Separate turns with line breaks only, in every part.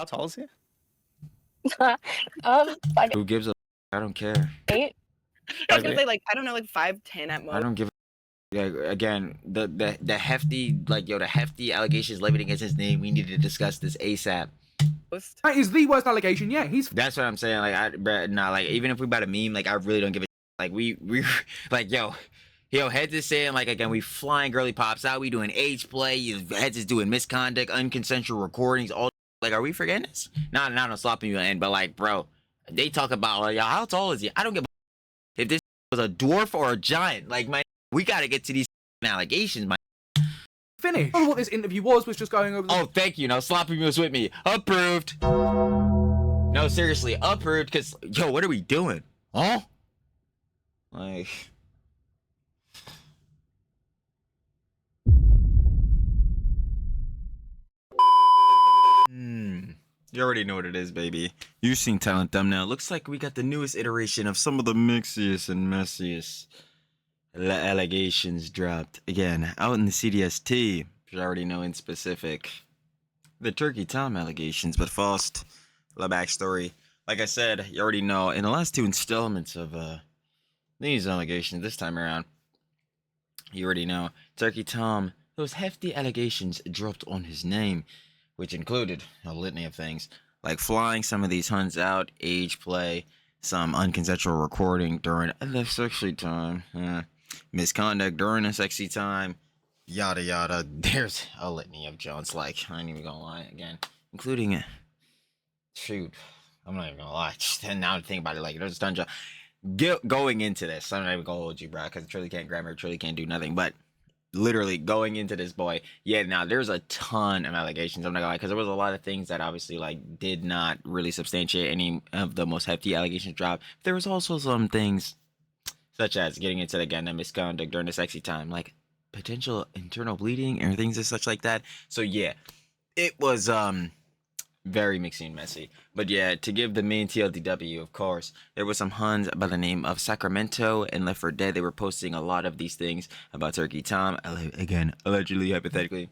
How tall is he?
Who gives a? I don't care.
8.
I was gonna say like I don't know, like 5'10" at most.
I don't give a. Yeah, again, the hefty, like, yo, the hefty allegations levied against his name. We need to discuss this ASAP.
That is the worst allegation. Yeah, he's.
That's what I'm saying. Like, like, even if we about a meme, like, I really don't give a. Like, we like, yo, Heads is saying, like, again, we flying girly pops out. We doing age play. Heads is doing misconduct, unconsensual recordings. All like, are we forgetting this? Not on slopping you end, but like, bro, they talk about like, yo, how tall is he? I don't give a if this was a dwarf or a giant. Like, man, we gotta get to these allegations, man.
Finish. What this interview was just going over.
Oh, thank you. Now Sloppy was with me. Approved. No, seriously, approved. Cause yo, what are we doing? Huh? Like. You already know what it is, baby. You've seen Talent Thumbnail. Looks like we got the newest iteration of some of the mixiest and messiest allegations dropped. Again, out in the CDST, which I already know in specific. The Turkey Tom allegations, but first, the backstory. Like I said, you already know, in the last 2 installments of these allegations this time around, you already know, Turkey Tom, those hefty allegations dropped on his name, which included a litany of things, like flying some of these hunts out, age play, some unconsensual recording during a sexy time, misconduct during a sexy time, yada yada. There's a litany of Jones, like, I ain't even gonna lie again, including, shoot, I'm not even gonna lie, just now to think about it, like, there's a ton of going into this, I'm not even gonna hold you, bro, because truly can't grammar, truly can't do nothing, but literally going into this, boy, yeah, now there's a ton of allegations, I'm not gonna lie, because there was a lot of things that obviously, like, did not really substantiate any of the most hefty allegations dropped. There was also some things, such as getting into, again, the misconduct during the sexy time, like potential internal bleeding and things and such like that. So yeah, it was very mixy and messy. But yeah, to give the main TLDW, of course, there was some Huns by the name of Sacramento and Left 4 Dead. They were posting a lot of these things about Turkey Tom, again, allegedly, hypothetically,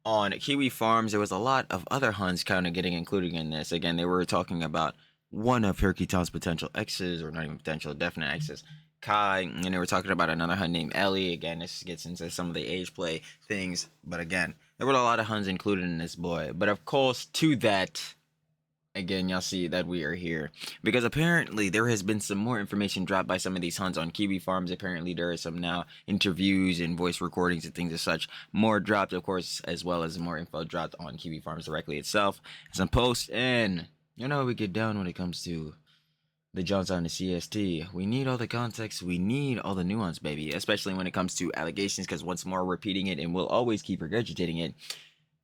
on Kiwi Farms. There was a lot of other Huns kind of getting included in this. Again, they were talking about one of Turkey Tom's potential exes, or not even potential, definite exes, Kai, and they were talking about another Hun named Ellie. Again, this gets into some of the age play things, but again, there were a lot of Huns included in this, boy. But of course, to that, again, y'all see that we are here because apparently there has been some more information dropped by some of these Huns on Kiwi Farms. Apparently there are some now interviews and voice recordings and things as such, more dropped, of course, as well as more info dropped on Kiwi Farms directly itself, some posts, and you know how we get down when it comes to the Jones on the CST. We need all the context, we need all the nuance, baby, especially when it comes to allegations, because once more repeating it, and we'll always keep regurgitating it,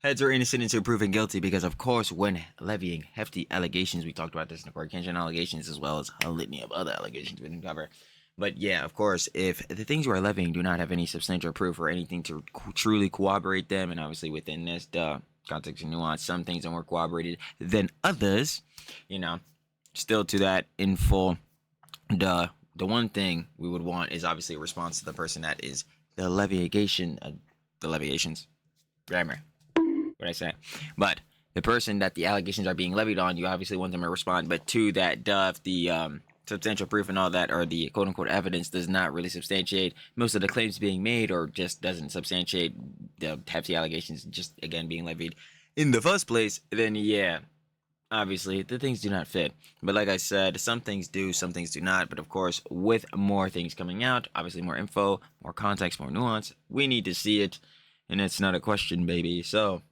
heads are innocent until proven guilty, because of course when levying hefty allegations, we talked about this in the court Kenshin allegations, as well as a litany of other allegations we didn't cover. But yeah, of course, if the things you are levying do not have any substantial proof or anything to truly corroborate them, and obviously within this, context and nuance, some things are more corroborated than others, you know, still to that in full, the one thing we would want is obviously a response to the person that is the leviations, grammar, what I say, but the person that the allegations are being levied on, you obviously want them to respond. But to that, if the substantial proof and all that, or the quote-unquote evidence, does not really substantiate most of the claims being made, or just doesn't substantiate the hefty allegations just, again, being levied in the first place, then yeah, obviously the things do not fit. But like I said, some things do, some things do not. But of course, with more things coming out, obviously more info, more context, more nuance, we need to see it, and it's not a question, baby. So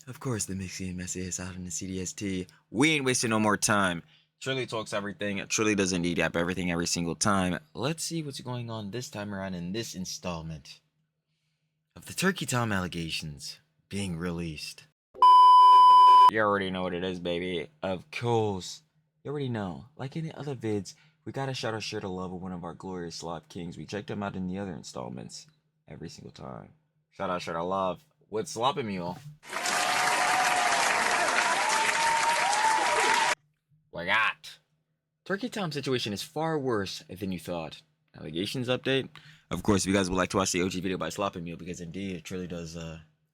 of course, the mixy and messy is out in the CDST. We ain't wasting no more time. Truly talks everything. Truly does indeed yap everything every single time. Let's see what's going on this time around in this installment of the Turkey Tom allegations being released. You already know what it is, baby. Of course. You already know. Like in the other vids, we gotta shout our share to love of one of our glorious slop kings. We checked him out in the other installments every single time. Shout out share to love with Sloppy Mule. We got Turkey Tom's situation is far worse than you thought. Allegations update. Of course, if you guys would like to watch the OG video by Sloppy Mule, because indeed it truly does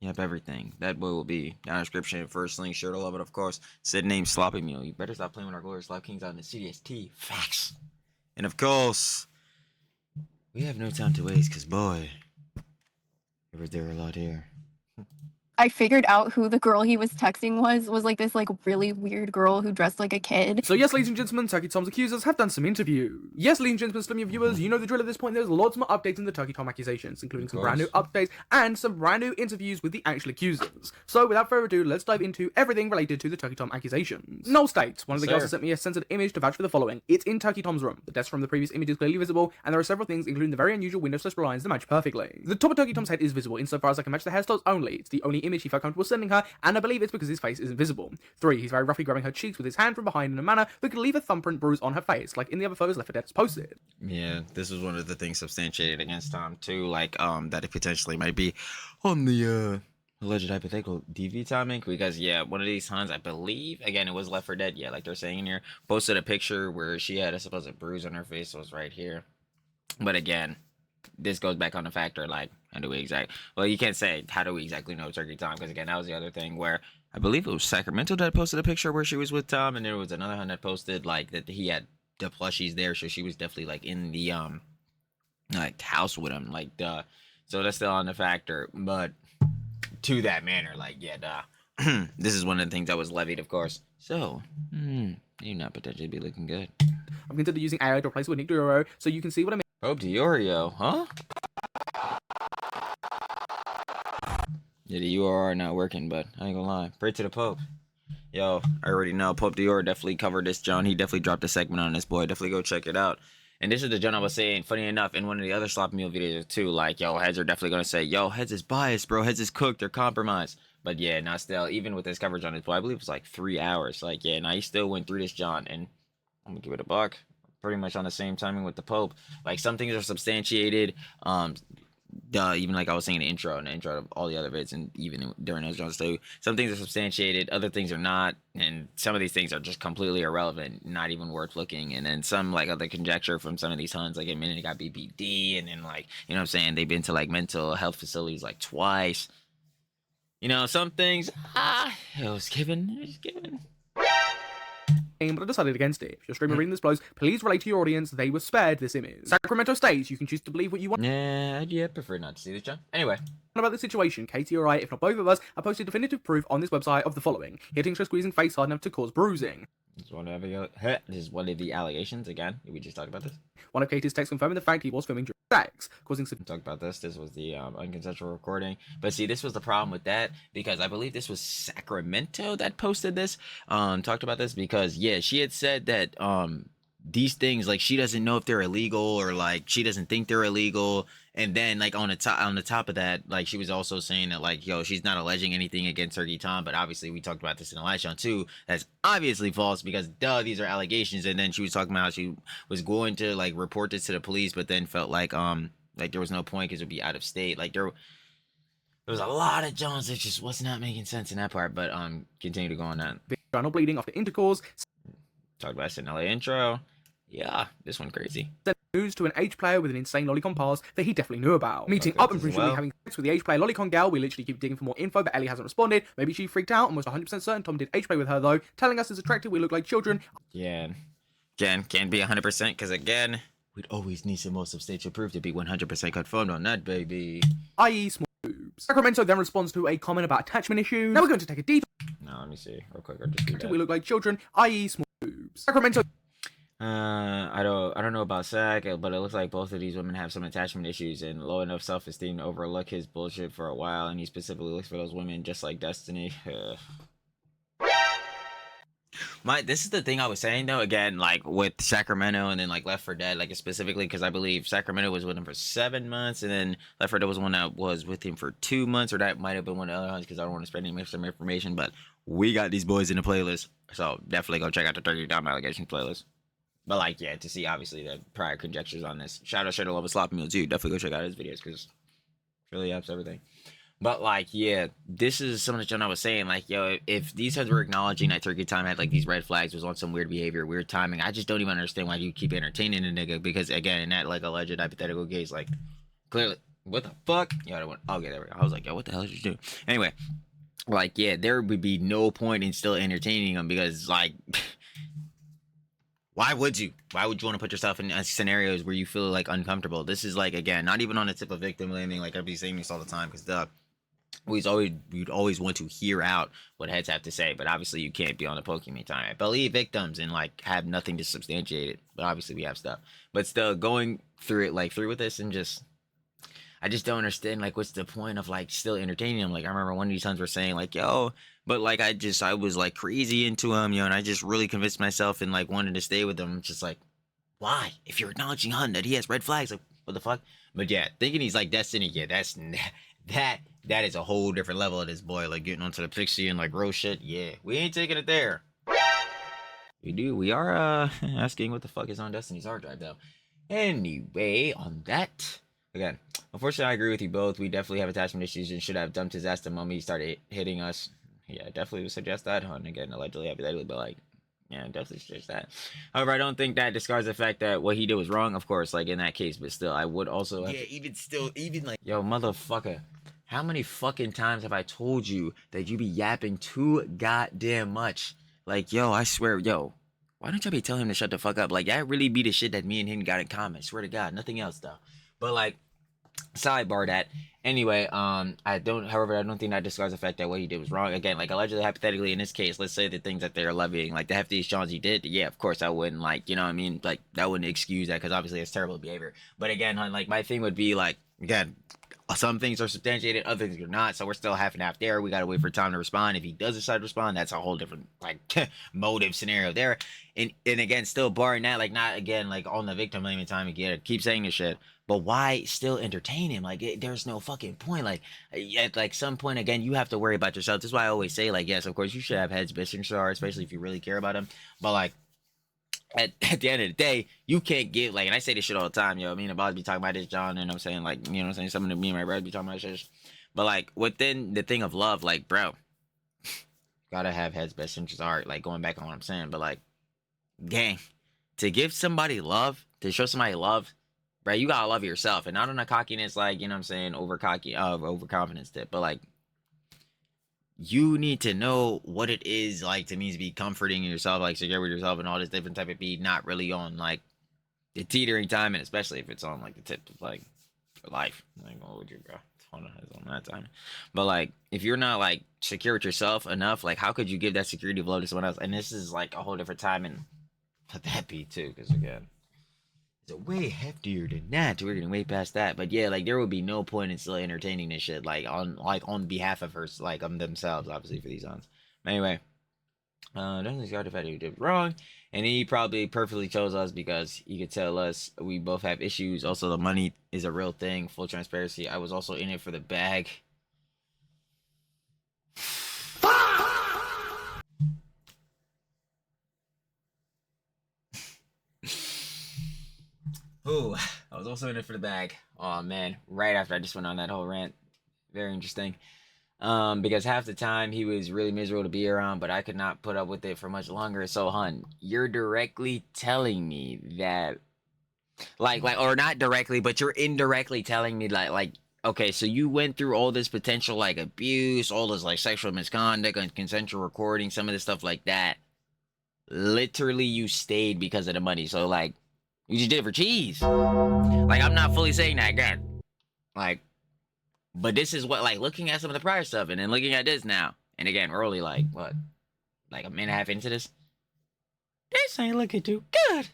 Yep, everything. That boy will be down in the description. First link, sure to love it, of course. Said name Sloppy Meal. You better stop playing with our glorious Slop Kings out in the CDST. Facts. And of course, we have no time to waste, because boy, there are a lot here.
I figured out who the girl he was texting was like this like really weird girl who dressed like a kid.
So yes, ladies and gentlemen, Turkey Tom's accusers have done some interviews. Yes, ladies and gentlemen, some of your viewers, you know the drill at this point. There's lots more updates in the Turkey Tom accusations, including some brand new updates and some brand new interviews with the actual accusers. So without further ado, let's dive into everything related to the Turkey Tom accusations. Noel states, one of the girls has sent me a censored image to vouch for the following. It's in Turkey Tom's room. The desk from the previous image is clearly visible, and there are several things, including the very unusual window/blinds, that match perfectly. The top of Turkey Tom's head is visible insofar as I can match the hairstyles only. It's the only image he felt comfortable sending her, and I believe it's because his face isn't visible. 3. He's very roughly grabbing her cheeks with his hand from behind in a manner that could leave a thumbprint bruise on her face, like in the other photos Left 4 Dead has posted.
Yeah, this was one of the things substantiated against Tom too, like that it potentially might be on the alleged hypothetical DV timing, because yeah, one of these times I believe, again, it was Left 4 Dead, yeah, like they're saying in here, posted a picture where she had, I suppose, a bruise on her face. It was right here. But again, this goes back on the factor, like, how do we well, you can't say how do we exactly know Turkey Tom, because again, that was the other thing where I believe it was Sacramento that posted a picture where she was with Tom, and there was another one that posted like that he had the plushies there, so she was definitely like in the like house with him, like so that's still on the factor. But to that manner, like, yeah, this is one of the things that was levied, of course. So you not potentially be looking good.
I'm considered using AI to replace it with Nick Duro, so you can see what I mean.
Pope Diorio, huh? Yeah, the URL not working, but I ain't gonna lie. Pray to the Pope. Yo, I already know. Pope Dior definitely covered this, John. He definitely dropped a segment on this, boy. Definitely go check it out. And this is the John I was saying, funny enough, in one of the other Sloppy Meal videos too, like, yo, Heads are definitely gonna say, yo, Heads is biased, bro. Heads is cooked. They're compromised. But yeah, not still, even with this coverage on this, boy, I believe it was like 3 hours. Like, yeah, now he still went through this, John, and I'm gonna give it a buck. Pretty much on the same timing with the Pope. Like, some things are substantiated. Even like I was saying in the intro of all the other vids, and even during those Jones too, some things are substantiated, other things are not, and some of these things are just completely irrelevant, not even worth looking. And then some like other conjecture from some of these huns, like admitting they got BPD, and then like, you know what I'm saying, they've been to like mental health facilities like twice. You know, some things it was given.
But I decided against it. If you're streaming reading this blows, please relate to your audience. They were spared this image. Sacramento states you can choose to believe what you want.
Yeah, I prefer not to see this, John. Anyway.
About the situation, Katie or I, if not both of us, have posted definitive proof on this website of the following: hitting or squeezing face hard enough to cause bruising.
This is one of the allegations. Again, we just talked about this.
One of Katie's texts confirming the fact he was filming during sex, causing some.
Talk about this. This was the unconsensual recording. But see, this was the problem with that, because I believe this was Sacramento that posted this. Talked about this because yeah, she had said that these things, like, she doesn't know if they're illegal, or like she doesn't think they're illegal. And then like on the top of that, like, she was also saying that like, yo, she's not alleging anything against Turkey Tom, but obviously we talked about this in the last show too. That's obviously false, because these are allegations. And then she was talking about how she was going to like report this to the police, but then felt like there was no point because it would be out of state. Like there was a lot of Jones that just was not making sense in that part. But continue to go on that.
Vaginal bleeding after intercourse.
Talked about this in LA intro. Yeah, this one crazy.
Sent news to an H player with an insane lolicon past that he definitely knew about. Meeting up and presumably having sex with the H player lolicon gal. We literally keep digging for more info, but Ellie hasn't responded. Maybe she freaked out. Almost 100% certain Tom did H play with her though, telling us as attractive we look like children.
Yeah, again, can't be 100% because again, we'd always need some more substantial proof to be 100% confirmed on that, baby.
I.e. small boobs. Sacramento then responds to a comment about attachment issues. Now we're going to take a deep.
No, let me see real quick. I'll just read that.
We look like children. I.e. small boobs. Sacramento.
I don't know about Sac, but it looks like both of these women have some attachment issues and low enough self-esteem to overlook his bullshit for a while, and he specifically looks for those women just like Destiny. This is the thing I was saying though, again, like with Sacramento and then like Left 4 Dead, like specifically because I believe Sacramento was with him for 7 months, and then Left 4 Dead was one that was with him for 2 months, or that might have been one of the other ones because I don't want to spread any extra information, but we got these boys in the playlist, so definitely go check out the Turkey Tom allegations playlist. But like, yeah, to see obviously the prior conjectures on this. Shout out to Love a Sloppy Meal too. Definitely go check out his videos because it really helps everything. But like, yeah, this is some of the stuff I was saying. Like, yo, if these heads were acknowledging that Turkey Tom had like these red flags, was on some weird behavior, weird timing, I just don't even understand why you keep entertaining a nigga. Because again, in that like alleged hypothetical case, like what the fuck? Yeah, okay, there we go. I was like, yo, what the hell did you do? Anyway, like, yeah, there would be no point in still entertaining them because, like, why would you? Why would you want to put yourself in scenarios where you feel like uncomfortable? This is like, again, not even on the tip of victim blaming. Like, everybody's saying this all the time because we'd always want to hear out what heads have to say, but obviously you can't be on the Pokemon time. I believe victims and like have nothing to substantiate it, but obviously we have stuff. But still, going through it like through with this and just, I just don't understand like what's the point of like still entertaining them. Like I remember one of these sons were saying like, yo, but like I was like crazy into him, and I just really convinced myself and like wanted to stay with him. Just like, why? If you're acknowledging Hun that he has red flags, like what the fuck? But yeah, thinking he's like Destiny, yeah, that is a whole different level of this boy, like getting onto the pixie and like real shit. Yeah, we ain't taking it there. We are asking what the fuck is on Destiny's hard drive though. Anyway, on that, again, unfortunately I agree with you both. We definitely have attachment issues and should have dumped his ass the moment he started hitting us. Yeah, definitely would suggest that, Hun. Again, allegedly, hypothetically, but like, yeah, definitely suggest that. However, I don't think that discards the fact that what he did was wrong, of course, like in that case, but still, I would also even like, yo, motherfucker, how many fucking times have I told you that you be yapping too goddamn much? Like, yo, I swear, yo, why don't y'all be telling him to shut the fuck up? Like, that really be the shit that me and him got in common. Swear to God, nothing else though. But like, sidebar that. Anyway, I don't think that discards the fact that what he did was wrong. Again, like allegedly, hypothetically, in this case, let's say the things that they're levying, like the heftiest charges he did, yeah, of course I wouldn't like, you know what I mean? Like that wouldn't excuse that because obviously it's terrible behavior. But again, like my thing would be like, again, some things are substantiated, other things are not, so we're still half and half there. We gotta wait for time to respond. If he does decide to respond, that's a whole different like motive scenario there. And again, still barring that, like not again like on the victim blaming time again. Keep saying this shit, but why still entertain him? Like there's no fucking point. Like at like some point again, you have to worry about yourself. This is why I always say like, yes, of course you should have heads, bitch, and star, especially if you really care about him. But like, at the end of the day, you can't give like, and I say this shit all the time, yo. I mean, about to be talking about this, John, and I'm saying like, you know what I'm saying, some of me and my brother be talking about shit. But like within the thing of love, like, bro, gotta have heads, best interest art. Like going back on what I'm saying, but like, gang, to give somebody love, to show somebody love, bro, you gotta love yourself, and not on a cockiness, like, you know what I'm saying, overconfidence tip, but like, you need to know what it is like to mean to be comforting yourself, like secure with yourself and all this different type of beat, not really on like the teetering time, and especially if it's on like the tip of like your life. Like, what would you, bro? On that time. But like, if you're not like secure with yourself enough, like how could you give that security of love to someone else? And this is like a whole different time, and let that be too, because again, it's way heftier than that. We're getting way past that, but yeah, like there would be no point in still entertaining this shit, like on behalf of her, like themselves, obviously for these sons. But anyway, doesn't discard the fact that he did wrong, and he probably perfectly chose us because he could tell us we both have issues. Also, the money is a real thing. Full transparency. I was also in it for the bag. Ooh, I was also in it for the bag. Oh man, right after I just went on that whole rant. Very interesting. Because half the time he was really miserable to be around, but I could not put up with it for much longer. So, Hun, you're directly telling me that, like, or not directly, but you're indirectly telling me, like, okay, so you went through all this potential, like, abuse, all this, like, sexual misconduct, unconsensual recording, some of this stuff like that. Literally, you stayed because of the money. So, like, you just did it for cheese. Like, I'm not fully saying that again. Like, but this is what, like, looking at some of the prior stuff and then looking at this now. And again, we're only, like, what? Like a minute and a half into this? This ain't looking too good.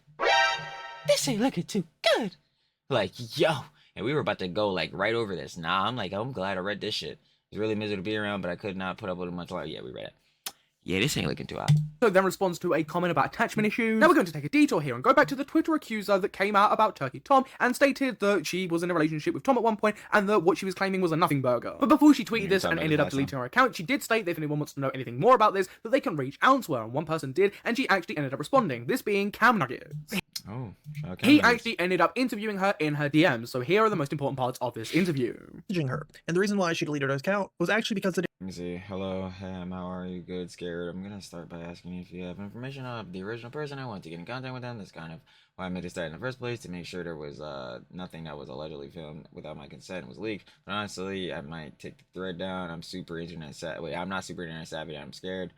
This ain't looking too good. Like, yo. And we were about to go, like, right over this. Nah, I'm like, I'm glad I read this shit. It's really miserable to be around, but I could not put up with it much longer. Yeah, we read it. Yeah, this ain't looking too hot.
So then responds to a comment about attachment issues. Now we're going to take a detour here and go back to the Twitter accuser that came out about Turkey Tom and stated that she was in a relationship with Tom at one point and that what she was claiming was a nothing burger. But before she tweeted this and ended up deleting her account, she did state that if anyone wants to know anything more about this, that they can reach out to her, and one person did, and she actually ended up responding, this being Cam Nuggets.
Oh,
He actually ended up interviewing her in her DMs, so here are the most important parts of this interview.
Her. And the reason why she deleted her account was actually because it
Let me see. Hello, Ham, how are you? Good, scared. I'm gonna start by asking you if you have information of the original person I want to get in contact with them. That's kind of why I made this start in the first place, to make sure there was nothing that was allegedly filmed without my consent and was leaked. But honestly, I might take the thread down. I'm super internet savvy. Wait, I'm not super internet savvy. I'm scared.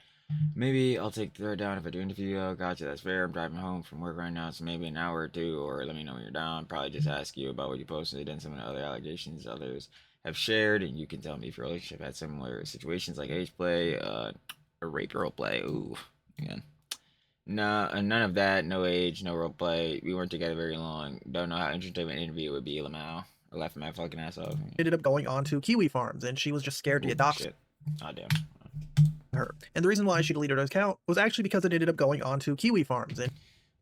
Maybe I'll take the thread down if I do interview you. Oh, gotcha, that's fair. I'm driving home from work right now, so maybe an hour or two, or let me know when you're down. Probably just ask you about what you posted and some of the other allegations others have shared, and you can tell me if your relationship had similar situations like age play, or rape role play. Ooh, again. No, none of that. No age, no role play. We weren't together very long. Don't know how interesting an interview would be, Lamau. I laughed my fucking ass off.
ended up going on to Kiwi Farms, and she was just scared to get doxxed.
Shit. Oh, damn.
Her. And the reason why she deleted her account was actually because it ended up going on to Kiwi Farms, and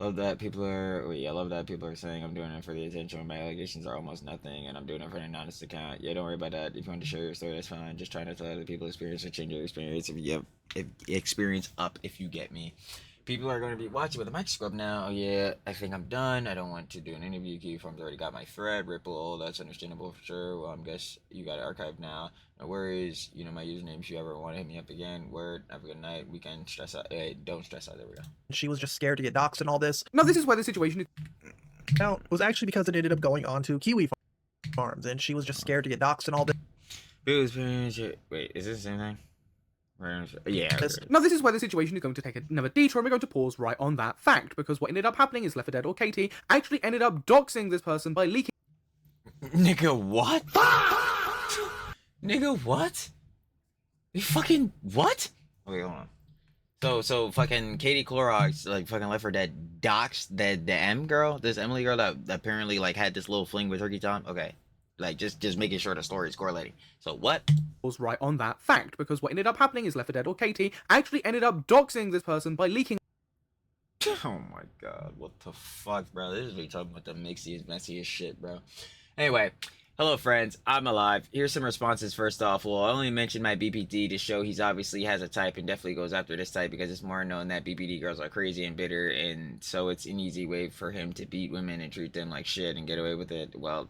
Love that people are. Wait, I love that people are saying I'm doing it for the attention when my allegations are almost nothing, and I'm doing it for an honest account. Yeah, don't worry about that. If you want to share your story, that's fine. Just try not to let other people experience or change your experience. If you have experience up, if you get me. People are going to be watching with a microscope now. Oh, yeah, I think I'm done. I don't want to do an interview. Kiwi Farms already got my thread. Ripple, that's understandable for sure. Well, I guess you got it archived now. No worries. You know my username if you ever want to hit me up again. Word. Have a good night. Weekend. Stress out. Hey, don't stress out. There we go.
she was just scared to get doxxed and all this.
Now, this is where the situation is.
Account was actually because it ended up going on to Kiwi Farms, and she was just scared to get doxxed and all this.
Wait, is this the same thing? Yeah.
Now, this is where the situation is going to take another detour, and we're going to pause right on that fact, because what ended up happening is Left 4 Dead or Katie actually ended up doxing this person by leaking.
Nigga, what? Nigga, what? You fucking what? Wait, hold on. So fucking Katie Clorox, like fucking Left 4 Dead doxed the M girl, this Emily girl that apparently like had this little fling with Turkey Tom. Okay. Like, just making sure the story is correlating. So, what?
Was right on that fact, because what ended up happening is Left 4 Dead or Katie actually ended up doxing this person by leaking.
Oh my god, what the fuck, bro? This is me talking about the mixiest, messiest shit, bro. Anyway, hello, friends. I'm alive. Here's some responses first off. Well, I only mentioned my BPD to show he's obviously has a type and definitely goes after this type because it's more known that BPD girls are crazy and bitter, and so it's an easy way for him to beat women and treat them like shit and get away with it. Well,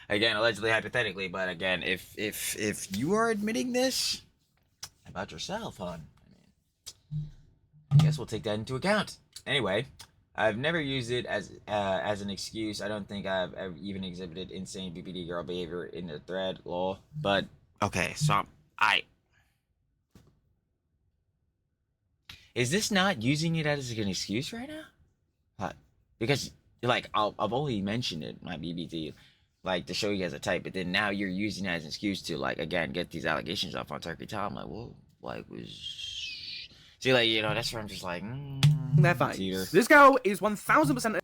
again, allegedly, hypothetically, but again, if you are admitting this about yourself, hon, I guess we'll take that into account. Anyway, I've never used it as an excuse. I don't think I've ever even exhibited insane BPD girl behavior in the thread, lol. But okay, so is this not using it as an excuse right now? Because like I've only mentioned it, my BBT, like to show you guys a type, but then now you're using it as an excuse to like again get these allegations off on Turkey Tom. Like, whoa, like see, like, you know, that's where I'm just like,
They're fine. This girl is 1000%.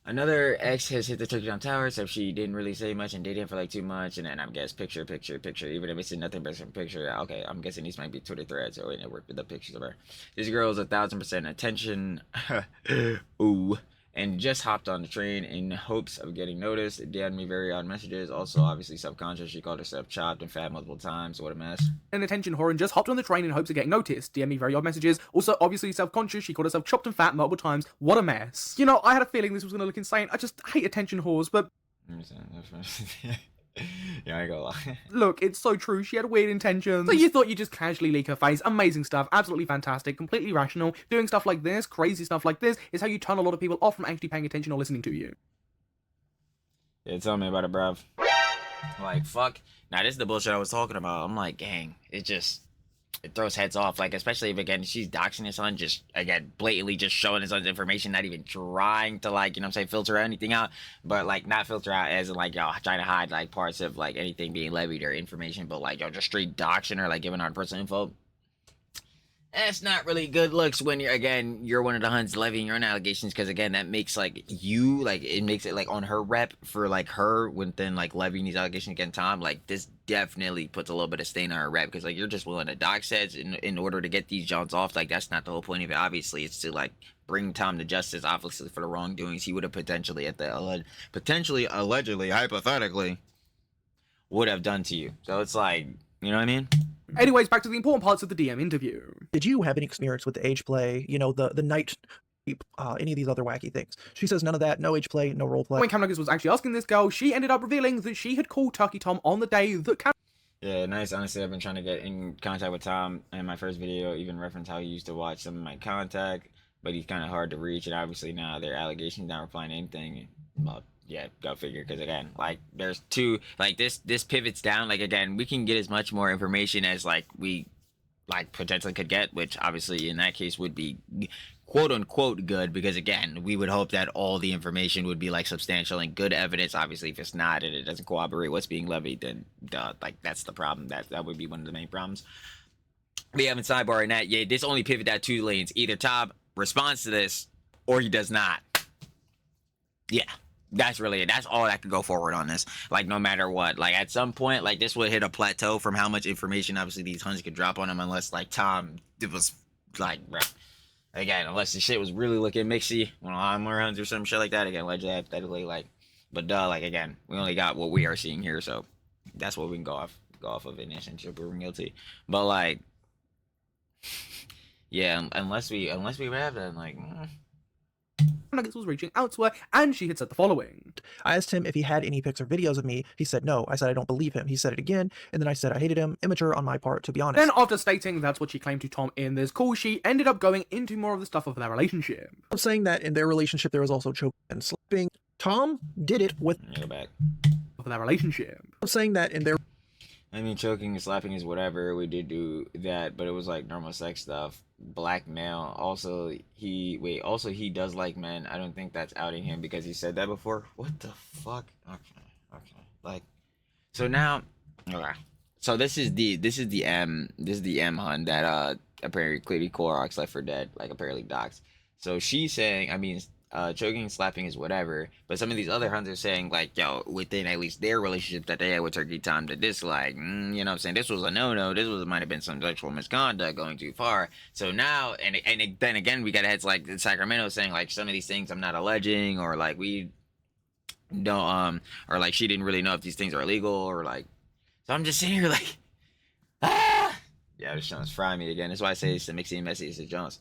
Another ex has hit the Turkey Tom tower, except she didn't really say much and dated him for like 2 months, and then I guess picture, even if it's nothing but some picture. Okay, I'm guessing these might be Twitter threads or it worked with the pictures of her. This girl is 1000% attention. Ooh. And just hopped on the train in hopes of getting noticed. It DM'd me very odd messages. Also, obviously subconscious. She called herself chopped and fat multiple times. What a mess.
An attention whore and just hopped on the train in hopes of getting noticed. DM me very odd messages. Also, obviously self-conscious. She called herself chopped and fat multiple times. What a mess. You know, I had a feeling this was going to look insane. I just hate attention whores, but...
Yeah, I go lie.
Look, it's so true. She had weird intentions. So you thought you'd just casually leak her face. Amazing stuff. Absolutely fantastic. Completely rational. Doing stuff like this, crazy stuff like this, is how you turn a lot of people off from actually paying attention or listening to you.
Yeah, tell me about it, bruv. Like, fuck. Now, this is the bullshit I was talking about. I'm like, gang, it throws heads off. Like, especially if, again, she's doxing his son, just, again, blatantly just showing his son's information, not even trying to, like, you know what I'm saying, filter anything out, but, like, not filter out as in, like, y'all trying to hide, like, parts of, like, anything being levied or information, but, like, y'all just straight doxing her, like, giving her personal info. That's not really good looks when you're one of the hunts levying your own allegations, because again that makes like you like it makes it like on her rep for like her when then like levying these allegations against Tom. Like this definitely puts a little bit of stain on her rep, because like you're just willing to dox heads in order to get these Johns off. Like that's not the whole point of it. Obviously it's to like bring Tom to justice, obviously for the wrongdoings he would have potentially allegedly hypothetically would have done to you. So it's like, you know what I mean?
Anyways, back to the important parts of the DM interview.
did you have any experience with the age play? You know, the night, any of these other wacky things? She says none of that. No age play, no role play.
When Cam Nuggets was actually asking this girl, she ended up revealing that she had called Turkey Tom on the day that Cam.
Yeah, nice. Honestly, I've been trying to get in contact with Tom in my first video, even reference how he used to watch some of my contact, but he's kind of hard to reach, and obviously now their allegations not replying to anything. Well, yeah, go figure, because again, like, there's two, like, this pivots down, like, again, we can get as much more information as, like, we, like, potentially could get, which obviously in that case would be quote unquote good, because again, we would hope that all the information would be like substantial and good evidence. Obviously, if it's not and it doesn't corroborate what's being levied, then like, that's the problem. That would be one of the main problems. We haven't sidebarring that. Yeah, this only pivot at 2 lanes. Either Tom responds to this or he does not. Yeah, that's really it. That's all that could go forward on this. Like, no matter what, like, at some point, like, this would hit a plateau from how much information obviously these hunts could drop on him, unless like Tom, it was like, again, unless the shit was really looking mixy on a lot more hunts or some shit like that. Again, allegedly, hypothetically, like, but like, again, we only got what we are seeing here, so that's what we can go off of in essentially proving guilty. But like, yeah, unless we have that, like.
Nuggets was reaching out to her, and she had said the following.
I asked him if he had any pics or videos of me. He said no. I said I don't believe him. He said it again, and then I said I hated him. Immature on my part, to be honest.
Then, after stating that's what she claimed to Tom in this call, she ended up going into more of the stuff of their relationship.
I'm saying that in their relationship there was also choking and slapping. Tom did it with
Go back.
Of their relationship.
I'm saying that in their.
I mean, choking and slapping is whatever. We did do that, but it was like normal sex stuff. Black male. Also, he does like men. I don't think that's outing him because he said that before. What the fuck? Okay. Like, so now, okay. So this is the M hunt that apparently Cleary Clorox left for dead, like apparently docs. So she's saying, I mean, choking and slapping is whatever, but some of these other hunters saying, like, yo, within at least their relationship that they had with Turkey Tom, that this, like, you know what I'm saying, this was a no-no, might have been some sexual misconduct going too far. So now, and then again, we got heads like Sacramento saying, like, some of these things I'm not alleging, or like we don't, or like she didn't really know if these things are illegal, or like, so I'm just sitting here like, yeah, this Jones fry me again. That's why I say it's the mixy and messy. It's the Jones.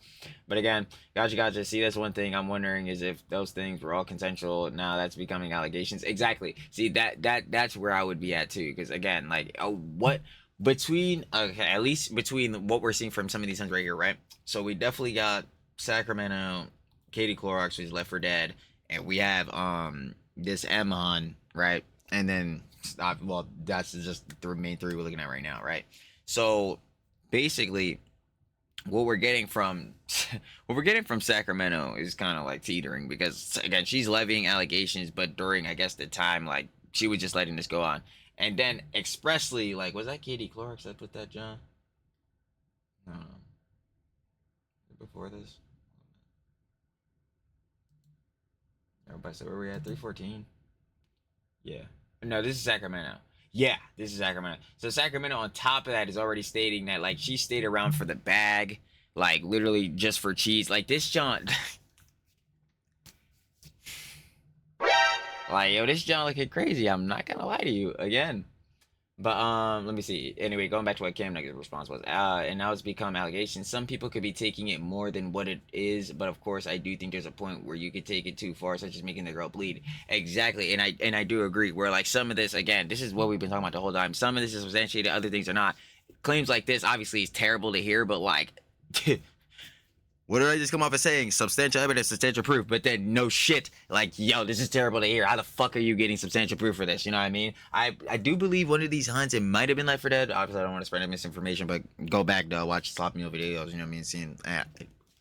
But again, gotcha. See, that's one thing I'm wondering is if those things were all consensual. Now that's becoming allegations. Exactly. See, that's where I would be at too. Because again, like, what between at least between what we're seeing from some of these hunts right here, right? So we definitely got Sacramento, Katie Clorox, who's left for dead, and we have this M hunt, right? And then well, that's just the main 3 we're looking at right now, right? So basically, what we're getting from Sacramento is kind of like teetering, because again, she's levying allegations, but during, I guess, the time, like, she was just letting this go on, and then expressly, like, was that Katie Clorox that put that, John? No. Before this, everybody said, where we at? 314. Yeah. No, this is Sacramento. Yeah, this is Sacramento. So Sacramento, on top of that, is already stating that, like, she stayed around for the bag, like, literally just for cheese. Like, this John, like, yo, this John looking crazy. I'm not gonna lie to you again. But let me see. Anyway, going back to what Cam Nuggets' response was, and now it's become allegations. Some people could be taking it more than what it is, but of course, I do think there's a point where you could take it too far, such as making the girl bleed. Exactly, and I do agree. Where, like, some of this, again, this is what we've been talking about the whole time. Some of this is substantiated, other things are not. Claims like this obviously is terrible to hear, but like, what did I just come off as saying? Substantial evidence, substantial proof. But then, no shit. Like, yo, this is terrible to hear. How the fuck are you getting substantial proof for this? You know what I mean? I do believe one of these hunts, it might have been Left 4 Dead. Obviously, I don't want to spread any misinformation, but go back, though. Watch slop meal videos. You know what I mean? Seeing,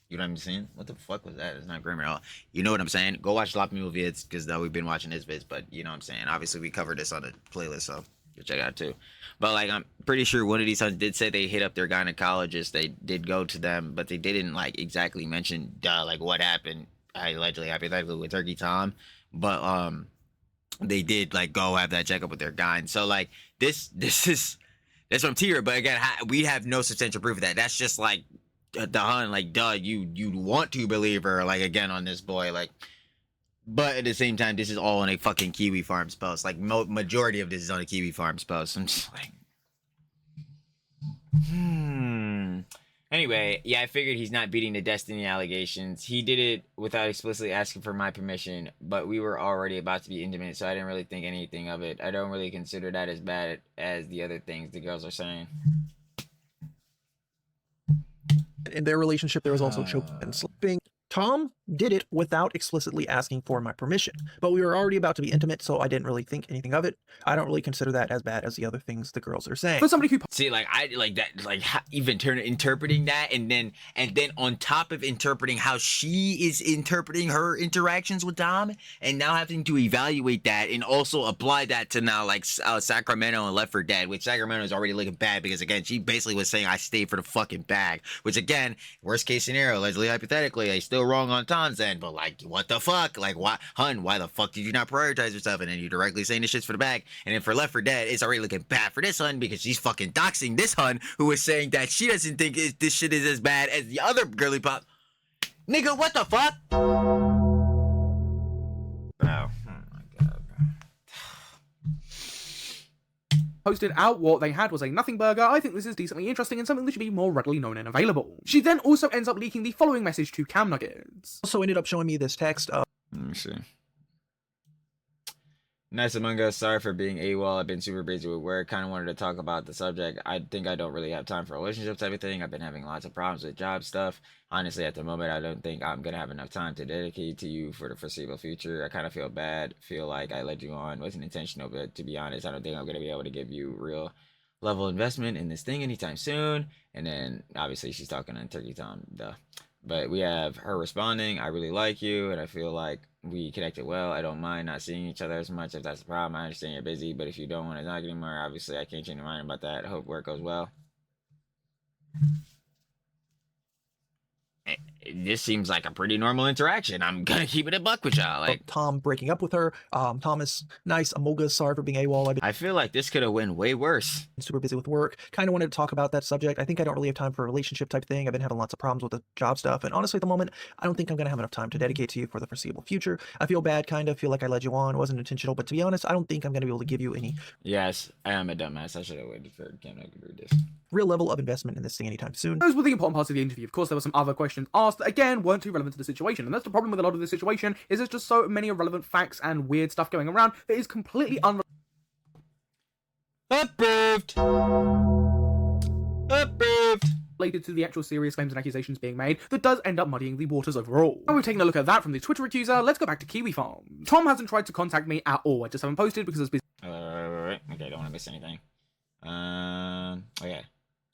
you know what I'm saying? What the fuck was that? It's not grammar at all. You know what I'm saying? Go watch slop meal vids, because though we've been watching his vids, but you know what I'm saying? Obviously, we covered this on the playlist, so go check it out, too. But, like, I'm pretty sure one of these hunts did say they hit up their gynecologist. They did go to them, but they didn't, like, exactly mention, like, what happened, allegedly, hypothetically, with Turkey Tom. But, they did, like, go have that checkup with their guy. So, like, that's what I'm tearing. But, again, we have no substantial proof of that. That's just, like, the hunt, like, you want to believe her, like, again, on this boy, like. But at the same time, this is all on a fucking Kiwi Farms post. Like, majority of this is on a Kiwi Farms post. I'm just like, Anyway, yeah, I figured he's not beating the Destiny allegations. He did it without explicitly asking for my permission, but we were already about to be intimate, so I didn't really think anything of it. I don't really consider that as bad as the other things the girls are saying.
In their relationship, there was also choking and slipping. Tom did it without explicitly asking for my permission, but we were already about to be intimate, so I didn't really think anything of it. I don't really consider that as bad as the other things the girls are saying.
For somebody who
See, like I like that, like even interpreting that, and then on top of interpreting how she is interpreting her interactions with Dom, and now having to evaluate that and also apply that to now like Sacramento and Left 4 Dead, which Sacramento is already looking bad because again she basically was saying I stayed for the fucking bag, which again worst case scenario, allegedly hypothetically, I still wrong on Tom's end, but like what the fuck, like why, hun, why the fuck did you not prioritize yourself? And then you directly saying this shit's for the bag, and then for Left 4 Dead, it's already looking bad for this hun because she's fucking doxing this hun who is saying that she doesn't think this shit is as bad as the other girly pop. Nigga, what the fuck? Bro, oh my god, bro.
posted out what they had was a nothing burger. I think this is decently interesting and something that should be more readily known and available. She then also ends up leaking the following message to Cam Nuggets.
Also ended up showing me this text.
Let me see. Nice Among Us, sorry for being AWOL. I've been super busy with work. Kind of wanted to talk about the subject. I think I don't really have time for relationships, everything. I've been having lots of problems with job stuff. Honestly, at the moment, I don't think I'm going to have enough time to dedicate to you for the foreseeable future. I kind of feel bad, feel like I led you on. Wasn't intentional, but to be honest, I don't think I'm going to be able to give you real level investment in this thing anytime soon. And then, obviously, she's talking on Turkey Tom, duh. But we have her responding, I really like you, and I feel like we connected well. I don't mind not seeing each other as much if that's the problem. I understand you're busy, but if you don't want to talk anymore, obviously I can't change your mind about that. I hope work goes well. This seems like a pretty normal interaction. I'm gonna keep it a buck with y'all. Like
Tom breaking up with her. Tom is nice. Amoga, sorry for being AWOL.
I feel like this could have went way worse.
Super busy with work. Kind of wanted to talk about that subject. I think I don't really have time for a relationship type thing. I've been having lots of problems with the job stuff. And honestly, at the moment, I don't think I'm going to have enough time to dedicate to you for the foreseeable future. I feel bad, kind of feel like I led you on. It wasn't intentional. But to be honest, I don't think I'm going to be able to give you any.
Yes, I am a dumbass. I should have waited for Cam to read this.
Real level of investment in this thing anytime soon.
Those were the important parts of the interview. Of course, there were some other questions asked that, again, weren't too relevant to the situation. And that's the problem with a lot of this situation, is there's just so many irrelevant facts and weird stuff going around that is completely
Approved.
related to the actual serious claims and accusations being made that does end up muddying the waters overall. Now we've taken a look at that from the Twitter accuser, let's go back to Kiwi Farm. Tom hasn't tried to contact me at all. I just haven't posted because it's busy.
Okay, don't want to miss anything. Okay.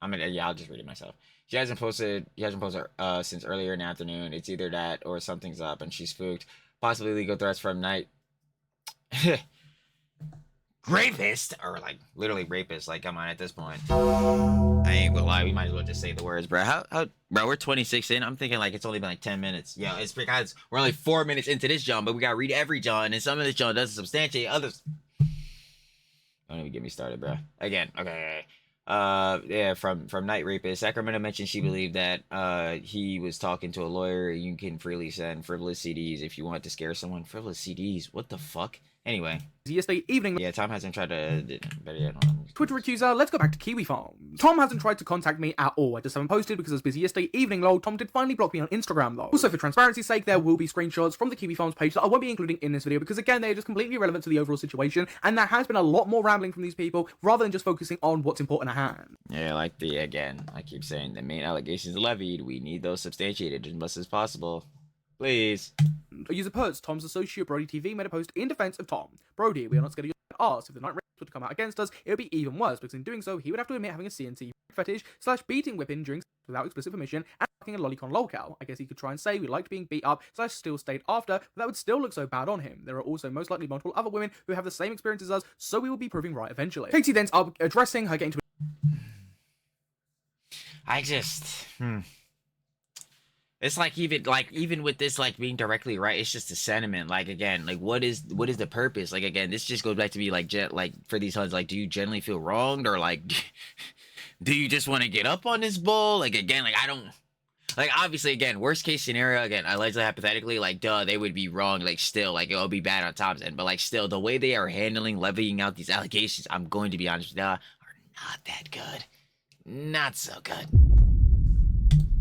I'll just read it myself. He hasn't posted since earlier in the afternoon. It's either that or something's up and she's spooked. Possibly legal threats from night. Rapist, or like literally rapist. Like, come on, at this point, I ain't gonna lie. We might as well just say the words, bro. Bro, we're 26 in. I'm thinking like it's only been like 10 minutes. Yeah, it's because we're only 4 minutes into this John, but we gotta read every John, and some of this John doesn't substantiate others. Don't even get me started, bro. Again, okay. Yeah, from Night Rapist. Sacramento mentioned she believed that he was talking to a lawyer. You can freely send frivolous CDs if you want to scare someone. Frivolous CDs? What the fuck? Anyway.
Yesterday evening.
Yeah, Tom hasn't tried to. But yeah, no.
Twitter accuser, let's go back to Kiwi Farm. Tom hasn't tried to contact me at all. I just haven't posted because I was busy yesterday evening, lol. Tom did finally block me on Instagram, though. Also, for transparency's sake, there will be screenshots from the Kiwi Farm's page that I won't be including in this video because, again, they're just completely irrelevant to the overall situation, and there has been a lot more rambling from these people rather than just focusing on what's important at hand.
Yeah, like again, I keep saying the main allegations levied. We need those substantiated as much as possible. Please.
A user puts, Tom's associate Brody TV made a post in defense of Tom. Brody, we are not scared of your ass. If the night rapist were to come out against us, it would be even worse, because in doing so, he would have to admit having a CNC fetish / beating whipping during sex without explicit permission and fucking a lolicon lolcow. I guess he could try and say we liked being beat up / still stayed after, but that would still look so bad on him. There are also most likely multiple other women who have the same experience as us, so we will be proving right eventually. Katie then ends up addressing her getting to
It's like even with this like being directly right, it's just a sentiment. Like again, like what is the purpose? Like again, this just goes back to be like for these huns, like do you generally feel wronged or like do you just want to get up on this bull? Like again, like I don't like obviously again, worst case scenario, again, allegedly hypothetically, like duh, they would be wrong, like still, like it'll be bad on Tom's end, but like still the way they are handling levying out these allegations, I'm going to be honest with you, are not that good. Not so good.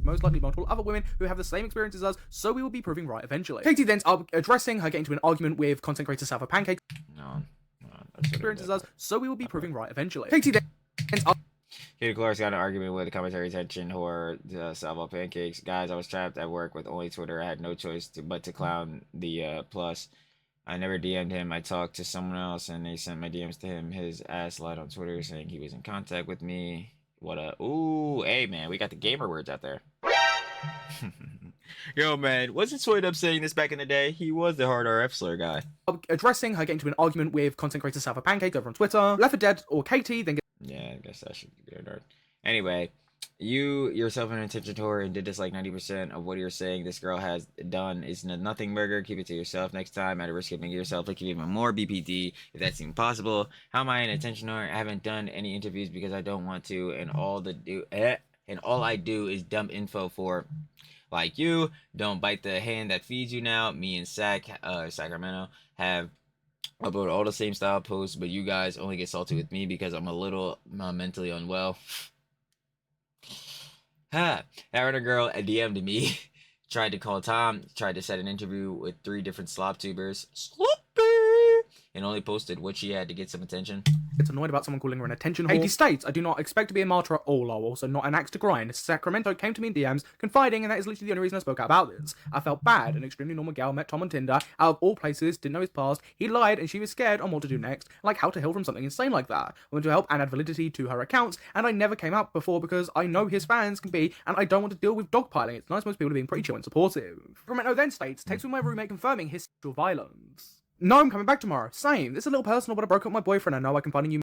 most likely multiple other women who have the same experience as us, so we will be proving right eventually. Katie then addressing her getting into an argument with content creator Salva Pancake.
No.
Experience as us, so we will be proving right eventually. Katie then
Katie Clark's got an argument with the commentary attention whore, Salvo Pancakes. Guys, I was trapped at work with only Twitter. I had no choice but to clown the plus. I never DM'd him. I talked to someone else and they sent my DMs to him. His ass lied on Twitter saying he was in contact with me. What a... Ooh, hey, man. We got the gamer words out there. Yo, man. Wasn't Swoid up saying this back in the day? He was the hard RF slur guy.
Addressing her getting into an argument with content creator Salva Pancake over on Twitter. Left for Dead or Katie then
Yeah, I guess that should be good. Anyway, you yourself an attention to her and did this like 90% of what you're saying this girl has done is nothing burger. Keep it to yourself next time at a risk of making yourself look even more BPD if that's even possible. How am I an attention to her? I haven't done any interviews because I don't want to, and all I do is dump info for like you. Don't bite the hand that feeds you now. Me and Sacramento have upload all the same style posts, but you guys only get salty with me because I'm a little mentally unwell. That other girl DM'd me, tried to call Tom, tried to set an interview with 3 different slop tubers, and only posted what she had to get some attention.
It's annoyed about someone calling her an attention whore. Katie states, I do not expect to be a martyr at all, lol, also not an axe to grind. Sacramento came to me in DMs, confiding, and that is literally the only reason I spoke out about this. I felt bad. An extremely normal gal met Tom on Tinder, out of all places, didn't know his past, he lied, and she was scared on what to do next, like how to heal from something insane like that. I wanted to help and add validity to her accounts, and I never came out before because I know his fans can be, and I don't want to deal with dogpiling. It's nice most people are being pretty chill and supportive. Sacramento then states, texts with my roommate confirming his sexual violence. No, I'm coming back tomorrow. Same. This is a little personal, but I broke up with my boyfriend. I know I can find a new...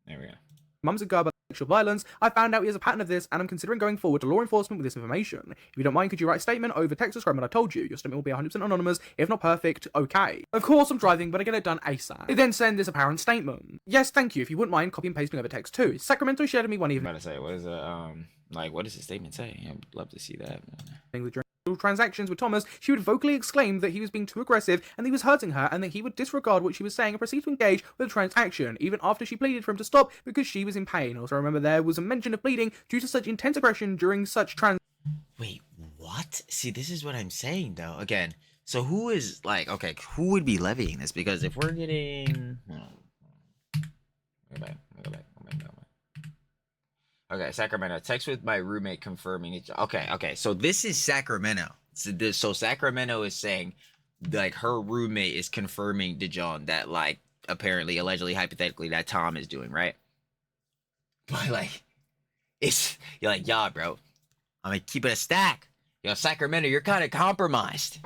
There we go.
Months ago about sexual violence. I found out he has a pattern of this, and I'm considering going forward to law enforcement with this information. If you don't mind, could you write a statement over text describing what I told you? Your statement will be 100% anonymous, if not perfect, okay. Of course I'm driving, but I get it done ASAP. They then send this apparent statement. Yes, thank you. If you wouldn't mind, copy and pasting over text too. Sacramento shared with me one evening.
I'm about to say, what is what does the statement say? I'd love to see that.
During transactions with Thomas, she would vocally exclaim that he was being too aggressive and he was hurting her, and that he would disregard what she was saying and proceed to engage with the transaction, even after she pleaded for him to stop because she was in pain. Also, remember there was a mention of bleeding due to such intense aggression during such
Wait, what? See, this is what I'm saying though. Again, so who is like, okay, who would be levying this? Because if we're getting, go back. Okay, Sacramento. Text with my roommate confirming it. Okay. So this is Sacramento. So Sacramento is saying, like, her roommate is confirming to John that, like, apparently, allegedly, hypothetically, that Tom is doing, right? But, like, you're like, yeah, bro. I'm gonna keep it a stack. Yo, Sacramento, you're kind of compromised.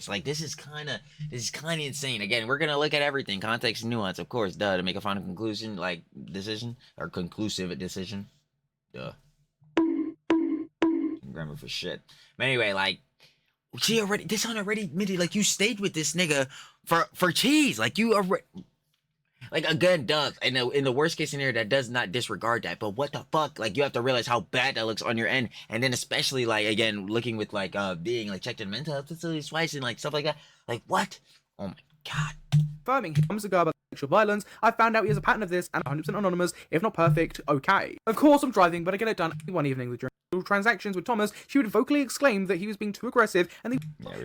Like, this is kind of insane. Again, we're gonna look at everything, context and nuance, of course, to make a final conclusion, like, decision, or conclusive decision. Grammar for shit. But anyway, like, this one already admitted, like, you stayed with this nigga for cheese. Like, you already... Like, again, in the worst case scenario, that does not disregard that. But what the fuck? Like, you have to realize how bad that looks on your end. And then especially, like, again, looking with, like, being, like, checked in mental health facilities twice and, like, stuff like that. Like, what? Oh, my God.
Confirming months ago about sexual violence, I found out he has a pattern of this, and 100% anonymous, if not perfect, okay. Of course I'm driving, but I get it done one evening with transactions with Thomas. She would vocally exclaim that he was being too aggressive, and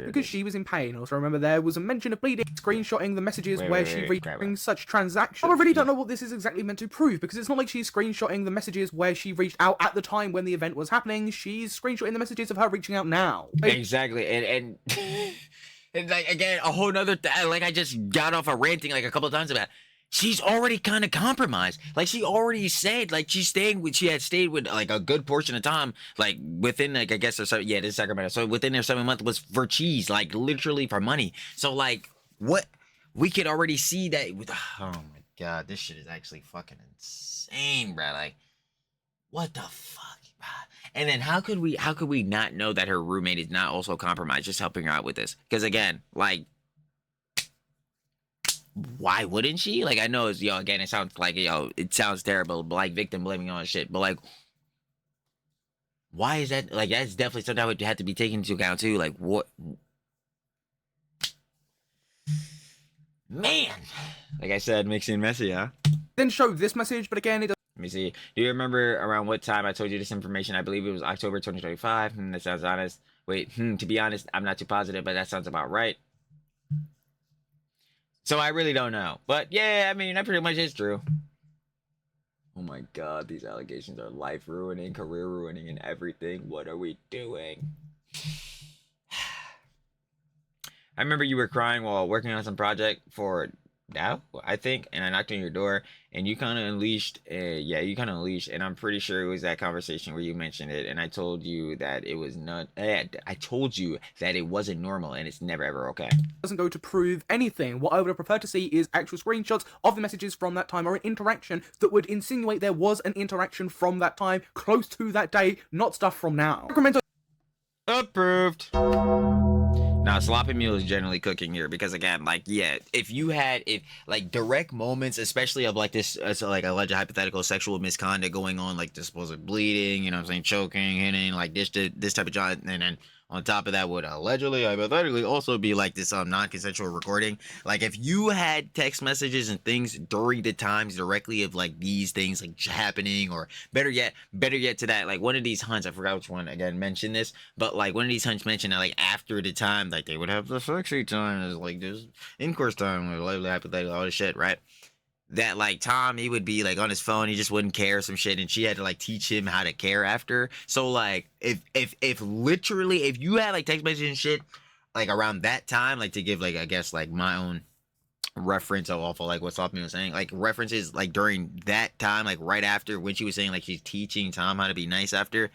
because she was in pain. Also, remember there was a mention of bleeding, screenshotting the messages where she reached during such transactions. I really don't know what this is exactly meant to prove, because it's not like she's screenshotting the messages where she reached out at the time when the event was happening. She's screenshotting the messages of her reaching out now.
Exactly, and and like, again, a whole nother like, I just got off of ranting like a couple of times about it. She's already kind of compromised. Like, she already said, like, she had stayed with, like, a good portion of time, like, within, like, I guess, this is Sacramento. So within their 7 months was for cheese, like, literally for money. So, like, what? We could already see that with, oh my God, this shit is actually fucking insane, bro. Like, what the fuck, bro? And then how could we not know that her roommate is not also compromised, just helping her out with this? Because, again, like, why wouldn't she? Like, I know it's, again, it sounds like, it sounds terrible, like victim blaming all shit, but, like, why is that? Like, that's definitely something that would have to be taken into account too. Like, what? Man, like I said, mixing messy, huh?
Then show this message, but again, it doesn't.
Let me see. Do you remember around what time I told you this information? I believe it was October 2025. That sounds honest. Wait, to be honest, I'm not too positive, but that sounds about right. So I really don't know. But yeah, I mean, that pretty much is true. Oh my god, these allegations are life ruining, career ruining, and everything. What are we doing? I remember you were crying while working on some project for Dow, I think, and I knocked on your door, and you kind of unleashed, and I'm pretty sure it was that conversation where you mentioned it, and I told you that it was not, I told you that it wasn't normal, and it's never ever okay.
Doesn't go to prove anything. What I would have preferred to see is actual screenshots of the messages from that time, or an interaction that would insinuate there was an interaction from that time, close to that day, not stuff from now.
Approved. Now, sloppy meal is generally cooking here because, again, like, yeah, if like direct moments, especially of like this, like alleged hypothetical sexual misconduct going on, like this supposed bleeding, you know what I'm saying, choking, hitting, like this type of job, and then on top of that would allegedly, hypothetically also be like this non-consensual recording. Like if you had text messages and things during the times directly of like these things like happening, or better yet to that, like one of these hunts, I forgot which one again mentioned this, but like one of these hunts mentioned that like after the time, like they would have the sexy time, as like this in-course time, or like hypothetical, all this shit, right? That like Tom, he would be like on his phone, he just wouldn't care some shit, and she had to like teach him how to care after. So like if literally if you had like text messages and shit like around that time, like to give like I guess like my own reference of like what Sloppy was saying, like references like during that time, like right after when she was saying like she's teaching Tom how to be nice after.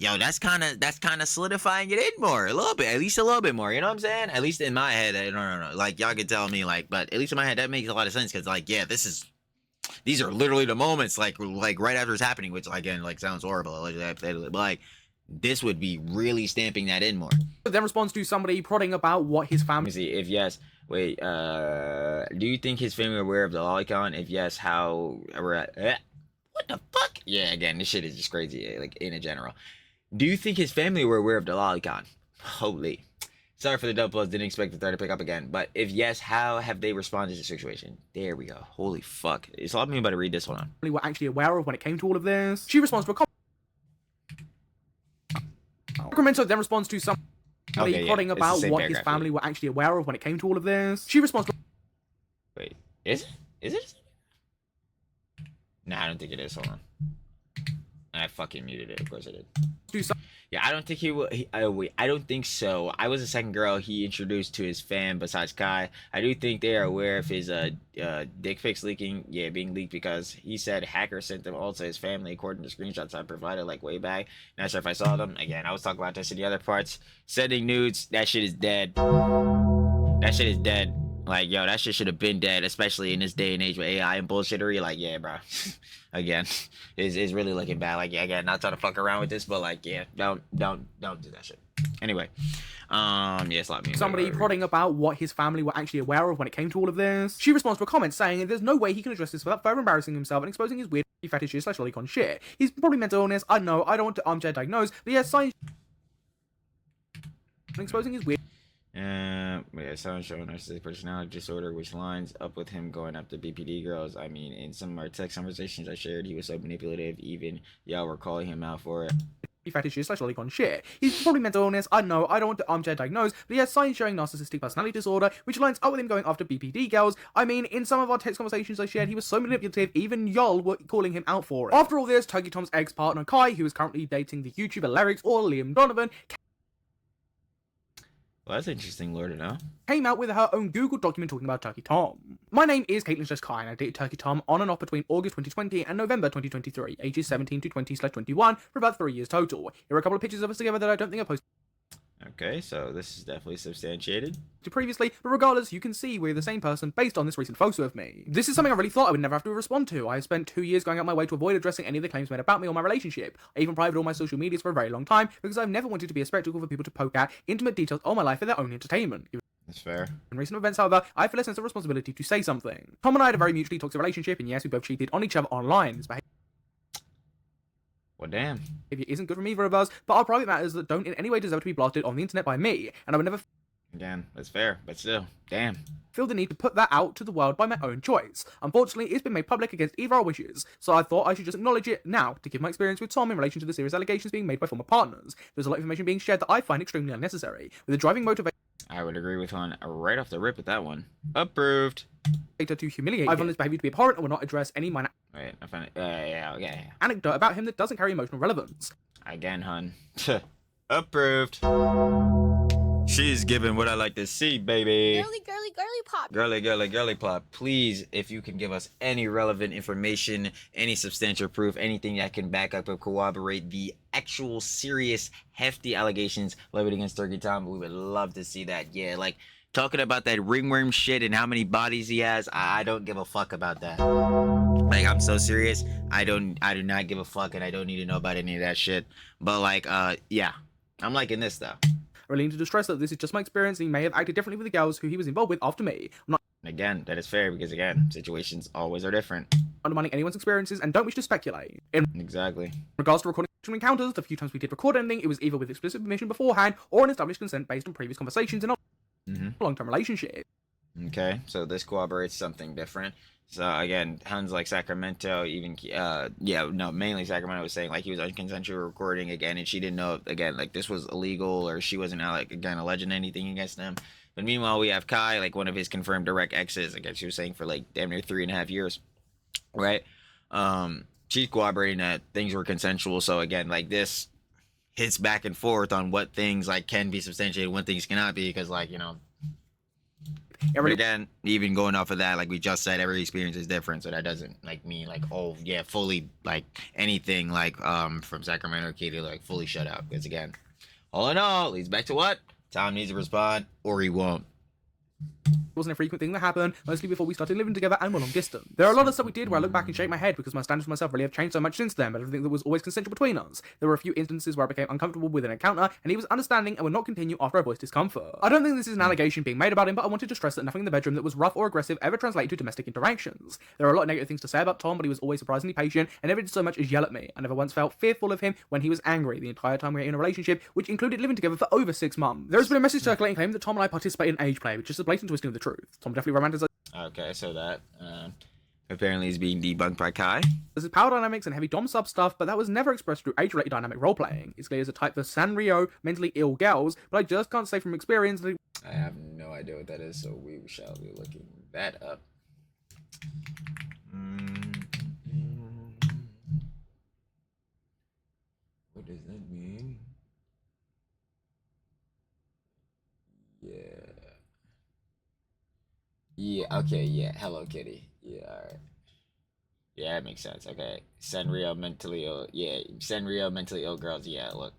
Yo, that's kind of solidifying it in more, a little bit, at least a little bit more. You know what I'm saying? At least in my head, I don't know. Like y'all can tell me, like, but at least in my head, that makes a lot of sense because, like, yeah, these are literally the moments, like right after it's happening, which again, like, sounds horrible, but like, this would be really stamping that in more.
Then responds to somebody prodding about what his family.
Let me see. If yes, wait. Do you think his family are aware of the lolicon? If yes, how? What the fuck? Yeah, again, this shit is just crazy. Like in general. Do you think his family were aware of the lolicon? Holy. Sorry for the double plus, didn't expect the third to pick up again. But if yes, how have they responded to the situation? There we go. Holy fuck. It's a lot of me about to read this one.
Were actually aware of when it came to all of this. She responds to a comment. So then responds to somebody prodding about what his family were actually aware of when it came to all of this. She responds to...
Wait, is it? Is it? Nah, I don't think it is. Hold on. I fucking muted it. Of course I did. Yeah, I don't think he will. Wait, I don't think so. I was the second girl he introduced to his fan besides Kai. I do think they are aware of his dick pics leaking. Yeah, being leaked because he said hacker sent them all to his family according to screenshots I provided like way back. Not sure if I saw them. Again, I was talking about this in the other parts. Sending nudes, that shit is dead. That shit is dead. Like, yo, that shit should have been dead, especially in this day and age with AI and bullshittery. Like, yeah, bro. Again, is really looking bad. Like, yeah, again, not trying to fuck around with this, but like, yeah, don't do that shit. Anyway, yeah, slap me.
Somebody prodding about what his family were actually aware of when it came to all of this. She responds to a comment saying there's no way he can address this without further embarrassing himself and exposing his weird fetishes / lolicon shit. He's probably mental illness. I know. I don't want to armchair diagnose, but yeah, science exposing his weird.
Yeah, someone showing narcissistic personality disorder, which lines up with him going after BPD girls. I mean, in some of our text conversations I shared, he was so manipulative, even y'all were calling him out for it.
Fetishes / lolicon shit. He's probably mental illness. I know. I don't want to armchair diagnose, but he has signs showing narcissistic personality disorder, which lines up with him going after BPD girls. I mean, in some of our text conversations I shared, he was so manipulative, even y'all were calling him out for it. After all this, Turkey Tom's ex-partner Kai, who is currently dating the YouTuber Lyrics or Liam Donovan,
Well, that's interesting, lore to know.
Came out with her own Google document talking about Turkey Tom. My name is Caitlin Just Kai, and I dated Turkey Tom on and off between August 2020 and November 2023, ages 17 to 20/21, for about 3 years total. Here are a couple of pictures of us together that I don't think I posted
Okay, so this is definitely substantiated.
previously, but regardless, you can see we're the same person based on this recent photo of me. This is something I really thought I would never have to respond to. I have spent 2 years going out my way to avoid addressing any of the claims made about me or my relationship. I even private all my social medias for a very long time because I've never wanted to be a spectacle for people to poke at intimate details of my life for their own entertainment.
That's fair.
In recent events, however, I feel a sense of responsibility to say something. Tom and I had a very mutually toxic relationship, and yes, we both cheated on each other online. This
Well, damn.
behavior isn't good from either of us, but our private matters that don't in any way deserve to be blasted on the internet by me, and I would never
Again, that's fair, but still, damn.
Feel the need to put that out to the world by my own choice. Unfortunately, it's been made public against either our wishes, so I thought I should just acknowledge it now to give my experience with Tom in relation to the serious allegations being made by former partners. There's a lot of information being shared that I find extremely unnecessary, with the driving motivation
I would agree with one right off the rip with that one. Approved.
to humiliate. I found this behavior to be abhorrent and will not address any minor
Wait, I found it. Yeah, okay.
anecdote about him that doesn't carry emotional relevance.
Again, hun. Approved. She's giving what I like to see, baby.
Girly, girly, girly pop.
Girly, girly, girly plot. Please, if you can give us any relevant information, any substantial proof, anything that can back up or corroborate the actual serious, hefty allegations levied against Turkey Tom, we would love to see that. Yeah, like talking about that ringworm shit and how many bodies he has, I don't give a fuck about that. Like, I'm so serious. I do not give a fuck, and I don't need to know about any of that shit. But like, yeah, I'm liking this though.
I really need to stress that this is just my experience and he may have acted differently with the girls who he was involved with after me. I'm not
Again, that is fair because again, situations always are different.
undermining anyone's experiences and don't wish to speculate. In
Exactly.
regards to recording sexual encounters, the few times we did record anything, it was either with explicit permission beforehand or an established consent based on previous conversations in a long-term relationship.
Okay, so this corroborates something different. So again, Huns like Sacramento, even mainly Sacramento was saying like he was unconsensual recording again, and she didn't know again like this was illegal or she wasn't like again alleging anything against them. But meanwhile, we have Kai, like one of his confirmed direct exes. Again, she was saying for like damn near 3.5 years, right? She's corroborating that things were consensual. So again, like this hits back and forth on what things like can be substantiated, what things cannot be, because like but again, even going off of that, like we just said, every experience is different, so that doesn't like mean like, oh yeah, fully like anything like from Sacramento or Katie like fully shut out. Because again, all in all, leads back to what Tom needs to respond or he won't.
Wasn't a frequent thing that happened, mostly before we started living together and were long distance. There are a lot of stuff we did where I look back and shake my head because my standards for myself really have changed so much since then, but everything that was always consensual between us. There were a few instances where I became uncomfortable with an encounter, and he was understanding and would not continue after I voiced discomfort. I don't think this is an allegation being made about him, but I wanted to stress that nothing in the bedroom that was rough or aggressive ever translated to domestic interactions. There are a lot of negative things to say about Tom, but he was always surprisingly patient and never did so much as yell at me. I never once felt fearful of him when he was angry the entire time we were in a relationship, which included living together for over 6 months. There has been a message circulating claiming that Tom and I participated in age play, which is a blatant twisting of the truth. Tom definitely romanticized
Okay, so that apparently is being debunked by Kai.
this is power dynamics and heavy dom sub stuff, but that was never expressed through age-related dynamic role-playing. It's clear as a type for Sanrio mentally ill girls, but I just can't say from experience that
I have no idea what that is, so we shall be looking that up. What does that mean? Yeah, okay, yeah, Hello Kitty. Yeah, alright. Yeah, that makes sense. Okay. Sanrio mentally ill. Yeah, Sanrio mentally ill girls. Yeah, look.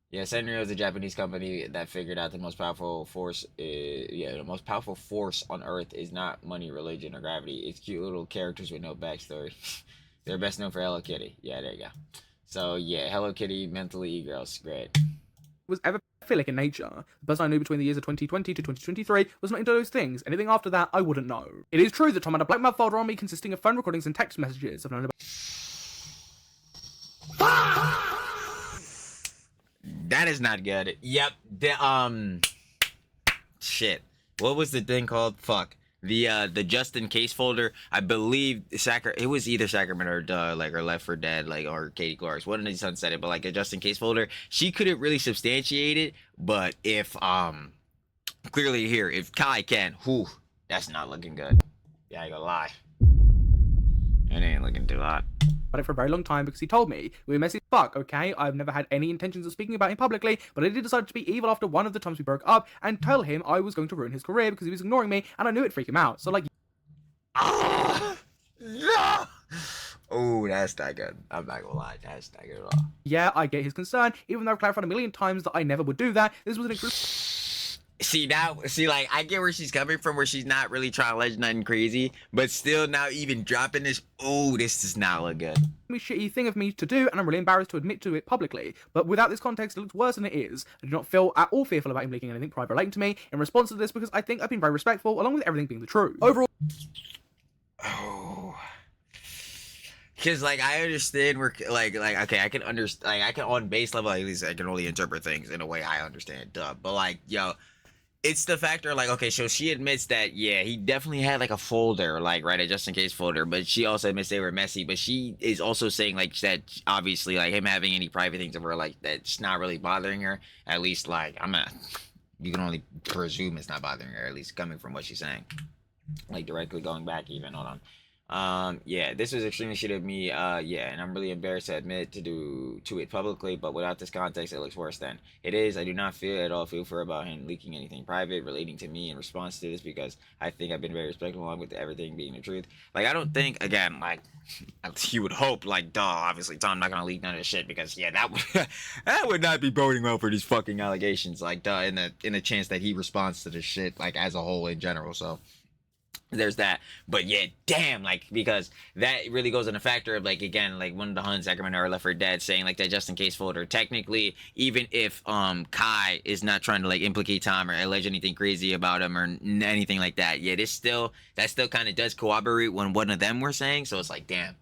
Yeah, Sanrio is a Japanese company that figured out the most powerful force the most powerful force on Earth is not money, religion, or gravity. It's cute little characters with no backstory. They're best known for Hello Kitty. Yeah, there you go. So yeah, Hello Kitty, mentally e-girls. Great.
was ever pedophilic in nature. The person I knew between the years of 2020 to 2023 was not into those things. Anything after that, I wouldn't know. It is true that Tom had a blackmail folder on me consisting of phone recordings and text messages. I've known about
That is not good. Yep. Shit. What was the thing called? Fuck. The just in case folder. I believe it was either Sacramento or or Left 4 Dead, or Katie Clark's. One of the sons said it, but like a just in case folder. She couldn't really substantiate it, but if clearly here, if Kai can, whew, that's not looking good. Yeah, I ain't gonna lie. It ain't looking too hot.
it for a very long time because he told me we were messy as fuck, okay? I've never had any intentions of speaking about him publicly, but I did decide to be evil after one of the times we broke up and tell him I was going to ruin his career because he was ignoring me and I knew it'd freak him out. So like
No! Oh, that's not good. I'm not gonna lie, that's not good at all.
yeah, I get his concern, even though I've clarified a million times that I never would do that. This was an
See, I get where she's coming from, where she's not really trying to allege nothing crazy, but still now even dropping this, oh, this does not look good.
shitty thing of me to do, and I'm really embarrassed to admit to it publicly. But without this context, it looks worse than it is. I do not feel at all fearful about him leaking anything private relating to me in response to this because I think I've been very respectful, along with everything being the truth. Overall,
Oh. Because, I understand where, okay, I can understand, I can, on base level, at least, I can only interpret things in a way I understand, but, yo, it's the factor, like, okay, so she admits that, yeah, he definitely had like a folder, like, right, a just in case folder, but she also admits they were messy. But she is also saying like that obviously, like, him having any private things of her, like, that's not really bothering her. At least, like, you can only presume it's not bothering her, at least coming from what she's saying, like directly going back even. Hold on. Yeah, this was extremely shit of me. Yeah, and I'm really embarrassed to admit to it publicly, but without this context, it looks worse than it is. I do not feel for about him leaking anything private relating to me in response to this, because I think I've been very respectful along with everything being the truth. Like, I don't think, again, like, you would hope, like, duh, obviously Tom not gonna leak none of this shit, because yeah, that would that would not be boding well for these fucking allegations. Like, duh, in the chance that he responds to this shit, like, as a whole in general. So there's that. But yeah, damn, like, because that really goes in a factor of, like, again, like, one of the Huns, Sacramento, are left for dead, saying like that just in case folder. Technically, even if Kai is not trying to like implicate Tom or allege anything crazy about him or anything like that, yeah, that still kind of does corroborate when one of them were saying. So it's like, damn,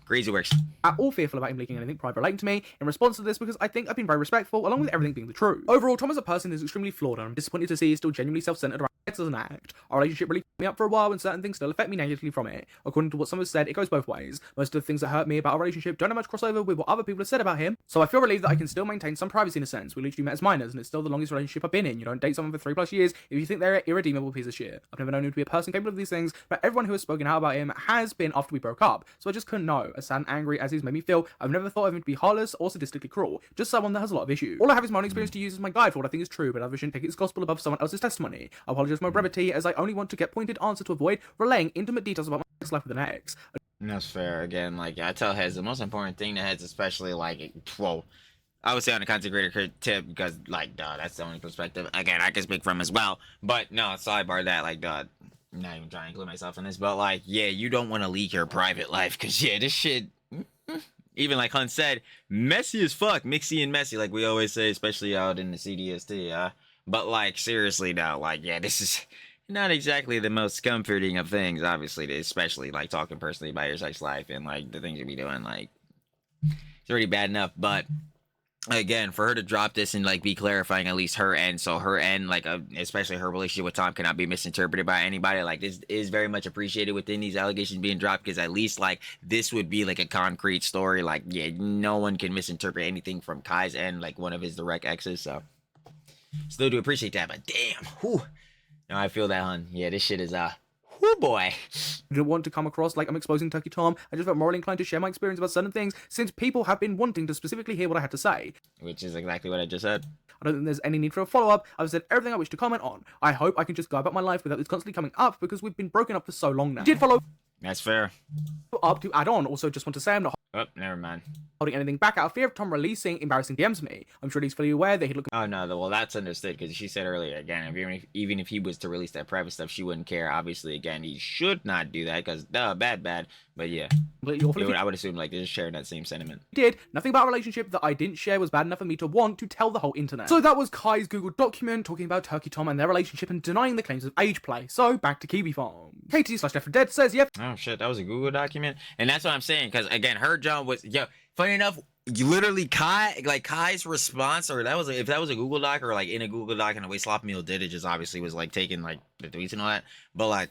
crazy works.
At all fearful about him leaking anything private relating to me in response to this, because I think I've been very respectful, along with everything being the truth. Overall, Tom as a person is extremely flawed, and I'm disappointed to see he's still genuinely self-centered around sex as an act. Our relationship really fucked me up for a while, and certain things still affect me negatively from it. According to what some have said, it goes both ways. Most of the things that hurt me about our relationship don't have much crossover with what other people have said about him, so I feel relieved that I can still maintain some privacy in a sense. We literally met as minors, and it's still the longest relationship I've been in. You don't date someone for 3+ years if you think they're an irredeemable piece of shit. I've never known him to be a person capable of these things, but everyone who has spoken out about him has been after we broke up, so I just couldn't know. As sad and angry as he's made me feel, I've never thought of him to be heartless or sadistically cruel, just someone that has a lot of issues. All I have is my own experience to use as my guide for what I think is true, but others shouldn't take it as gospel above someone else's testimony. I apologize for my brevity, as I only want to get pointed answers to avoid relaying intimate details about my sex life with an ex.
That's fair. Again, like, I tell heads, the most important thing to heads, especially, like, well, I would say on a content creator tip, because, like, duh, that's the only perspective, again, I can speak from as well. But no, sidebar that, like, duh, I'm not even trying to include myself in this, but, like, yeah, you don't want to leak your private life, because, yeah, this shit, even like Hunt said, messy as fuck, mixy and messy, like we always say, especially out in the CDST, but, like, seriously now, like, yeah, this is not exactly the most comforting of things, obviously, especially, like, talking personally about your sex life and, like, the things you be doing, like, it's already bad enough. But again, for her to drop this and, like, be clarifying at least her end, so her end, like, especially her relationship with Tom, cannot be misinterpreted by anybody, like, this is very much appreciated within these allegations being dropped, because at least, like, this would be like a concrete story, like, yeah, no one can misinterpret anything from Kai's end, like one of his direct exes. So still do appreciate that, but damn, whew, no, I feel that, hun. Yeah, this shit is whoo boy.
I didn't want to come across like I'm exposing Turkey Tom. I just felt morally inclined to share my experience about certain things, since people have been wanting to specifically hear what I had to say.
Which is exactly what I just said.
I don't think there's any need for a follow-up. I've said everything I wish to comment on. I hope I can just go about my life without this constantly coming up, because we've been broken up for so long now. I did follow
That's fair.
up to add on. Also, just want to say I'm not
Oh, never mind.
holding anything back out of fear of Tom releasing embarrassing DMs to me. I'm sure he's fully aware that he'd look
Oh no, well, that's understood, because she said earlier, again, even if he was to release that private stuff, she wouldn't care. Obviously, again, he should not do that, because bad. But yeah,
completely awful.
I would assume, like, they're just sharing that same sentiment.
Did nothing about a relationship that I didn't share was bad enough for me to want to tell the whole internet. So that was Kai's Google document talking about Turkey Tom and their relationship and denying the claims of age play. So back to Kiwi Farm. KT/Left4Dead says, yep.
Oh shit, that was a Google document, and that's what I'm saying, because again, her job was, yo, funny enough, you literally Kai's response, or if that was a Google Doc, or like in a Google Doc, and the way Slop Meal did it just obviously was like taking like the tweets and all that, but like,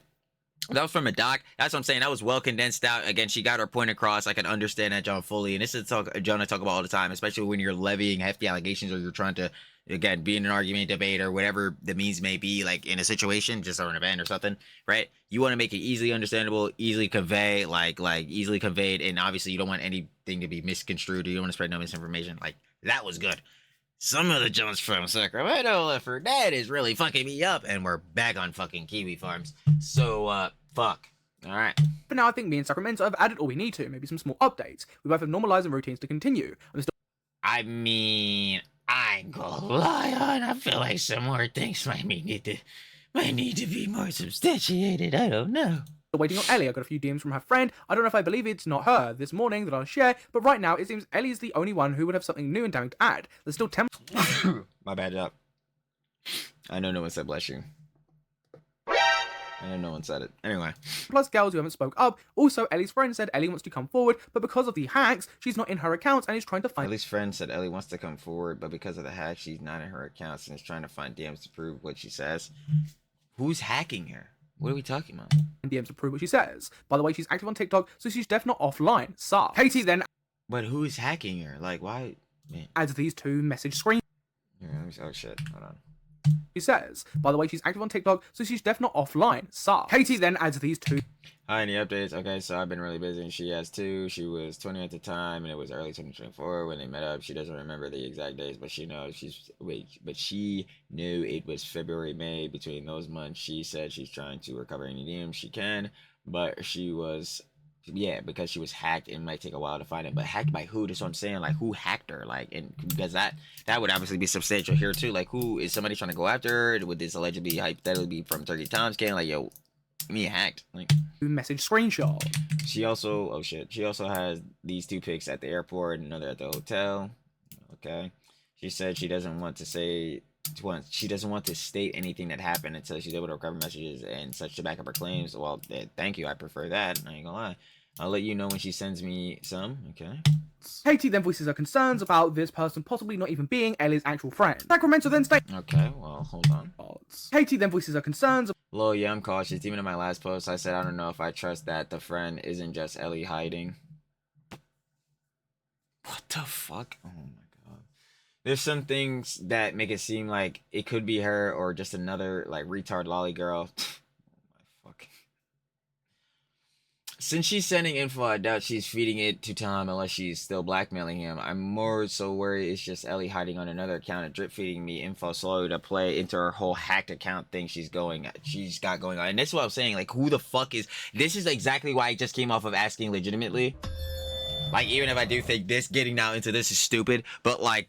that was from a doc. That's what I'm saying. That was well condensed out. Again, she got her point across. I can understand that, John, fully. And this is John I talk about all the time, especially when you're levying hefty allegations, or you're trying to, again, be in an argument, debate, or whatever the means may be, like in a situation, just or an event or something, right? You want to make it easily understandable, easily convey, like easily conveyed, and obviously you don't want anything to be misconstrued, or you don't want to spread no misinformation. Like, that was good. Some of the jumps from Sacramento for that is really fucking me up, and we're back on fucking Kiwi Farms. So, fuck. Alright.
But now I think me and Sacramento have added all we need to, maybe some small updates. We both have normalized and routines to continue.
I mean, I ain't gonna lie, hon, I feel like some more things might need to be more substantiated. I don't know.
Still waiting on Ellie. I got a few DMs from her friend. I don't know if I believe it's not her this morning that I'll share, but right now it seems Ellie is the only one who would have something new and damning to add. There's still 10.
My bad, up. I know no one said bless you. And no one said it. Anyway.
plus girls who haven't spoke up. Also, Ellie's friend said Ellie wants to come forward, but because of the hacks, she's not in her accounts and is trying to find.
Ellie's friend said Ellie wants to come forward, but because of the hack, she's not in her accounts and is trying to find DMs to prove what she says. Who's hacking her? What are we talking about?
DMs to prove what she says. By the way, she's active on TikTok, so she's definitely not offline. Sup. Katie then
But who's hacking her? Like, why? Man.
adds these two message screens.
Oh shit, hold on.
She says, by the way, she's active on TikTok, so she's definitely not offline. Sup. Katie then adds these two.
Hi, any updates? Okay, so I've been really busy and she has too. She was 20 at the time and it was early 2024 when they met up. She doesn't remember the exact days, but she knows but she knew it was February, May. Between those months, she said she's trying to recover any DMs she can, but she was, yeah, because she was hacked, it might take a while to find it. But hacked by who? That's what I'm saying. Like, who hacked her? Like, and because that would obviously be substantial here too. Like, who is somebody trying to go after her? Would this allegedly hypothetically be from Turkey Tom's can? Like, yo, me hacked. Like,
Message screenshot.
she also, oh shit, she also has these two pics at the airport and another at the hotel. Okay, she said she doesn't want to say. She doesn't want to state anything that happened until she's able to recover messages and such to back up her claims. Well, thank you. I prefer that. I ain't gonna lie. I'll let you know when she sends me some. Okay.
Katie then voices her concerns about this person possibly not even being Ellie's actual friend. Sacramento then states.
Okay, well, hold on.
Katie then voices her concerns.
Lol, yeah, I'm cautious. Even in my last post, I said I don't know if I trust that the friend isn't just Ellie hiding. What the fuck? Oh my god. There's some things that make it seem like it could be her or just another, like, retard lolly girl. Oh my fuck. Since she's sending info, I doubt she's feeding it to Tom unless she's still blackmailing him. I'm more so worried it's just Ellie hiding on another account and drip feeding me info slowly to play into her whole hacked account thing she's got going on. And that's what I'm saying. Like, who the fuck is... This is exactly why I just came off of asking legitimately. Like, even if I do think this, getting now into this is stupid, but like...